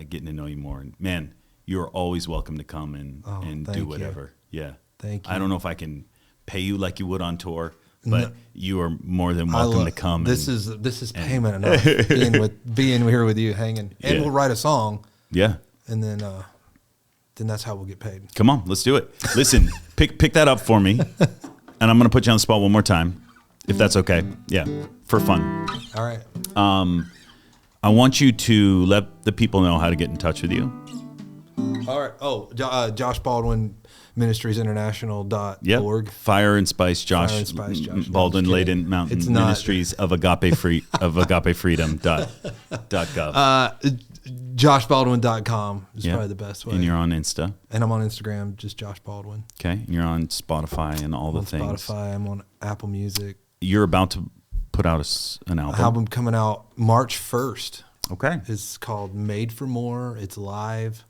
getting to know you more. And man, you're always welcome to come and thank do you. whatever. Yeah. Thank you. I don't know if I can pay you like you would on tour, but you are more than welcome to come. This is payment enough. being here with you, hanging, and Yeah. we'll write a song, Yeah. and then that's how we'll get paid. Come on, let's do it. Listen, pick that up for me, and I'm going to put you on the spot one more time, if that's okay. Yeah, for fun. All right. I want you to let the people know how to get in touch with you. All right. Oh, Josh Baldwin Ministries International.org. Yep. Fire and Spice, Josh. Fire and Spice, Josh. No, Baldwin just kidding. Layden Mountain It's not. Ministries of Agape Freedom.gov. JoshBaldwin.com is Yep. probably the best way. And you're on Insta. And I'm on Instagram, just Josh Baldwin. Okay. And you're on Spotify and all I'm the on things. Spotify. I'm on Apple Music. You're about to put out an album. Album coming out March 1st. Okay. It's called Made for More. It's live.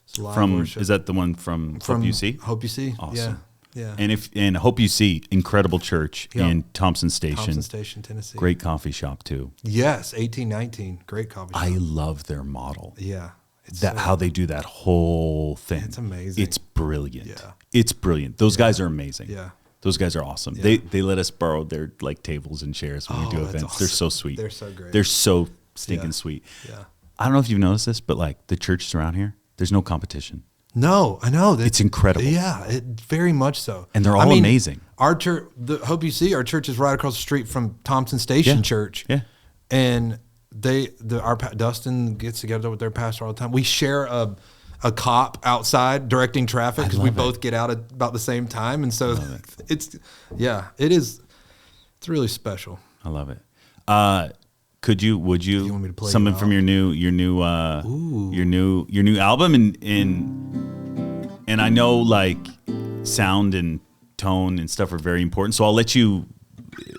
It's live From worship. is that the one from Hope You See? Hope You See. Awesome. Yeah. And Hope You See, incredible church Yeah. in Thompson Station. Thompson Station, Tennessee. Great coffee shop too. Yes, 1819. Great coffee shop. I love their model. Yeah. It's That how they do that whole thing. It's amazing. It's brilliant. Yeah. It's brilliant. Those guys are amazing. Yeah. Those guys are awesome. Yeah. They let us borrow their like tables and chairs when we do that's events. They're awesome. so sweet. They're so great. They're so stinking Yeah. sweet. Yeah. I don't know if you've noticed this, but like the churches around here, there's no competition. No, I know. It's incredible. Yeah, very much so. And they're all amazing. Our church, the Hope You See, our church is right across the street from Thompson Station Yeah. Church. Yeah. And Dustin gets together with their pastor all the time. We share a cop outside directing traffic because we love both get out at about the same time. And so it's really special. I love it. Would you want me to play something you from out? your new album and I know like sound and tone and stuff are very important. So I'll let you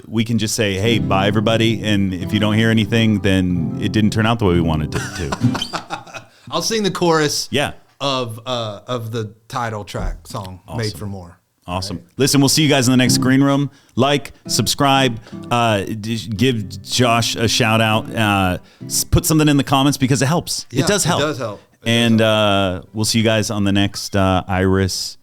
we can just say, hey, bye, everybody. And if you don't hear anything, then it didn't turn out the way we wanted it to. I'll sing the chorus Yeah. of the title track song, Made for More. Awesome. Right. Listen, we'll see you guys in the next green room. Like, subscribe, give Josh a shout out, put something in the comments because it helps. Yeah, it does help. It does help. And we'll see you guys on the next Iris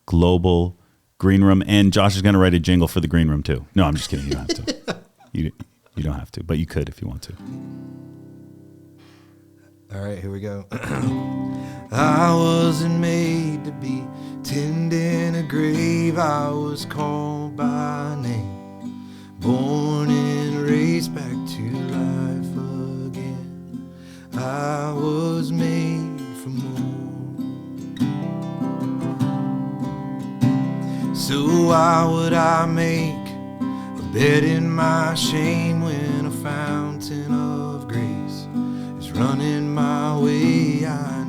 Global Green Room. And Josh is going to write a jingle for the green room too. No, I'm just kidding. You don't have to. you don't have to, but you could if you want to. All right, here we go. I wasn't made to be tending a grave. I was called by name, born and raised back to life again. I was made for more. So why would I make a bed in my shame when a fountain of grace is running my way? I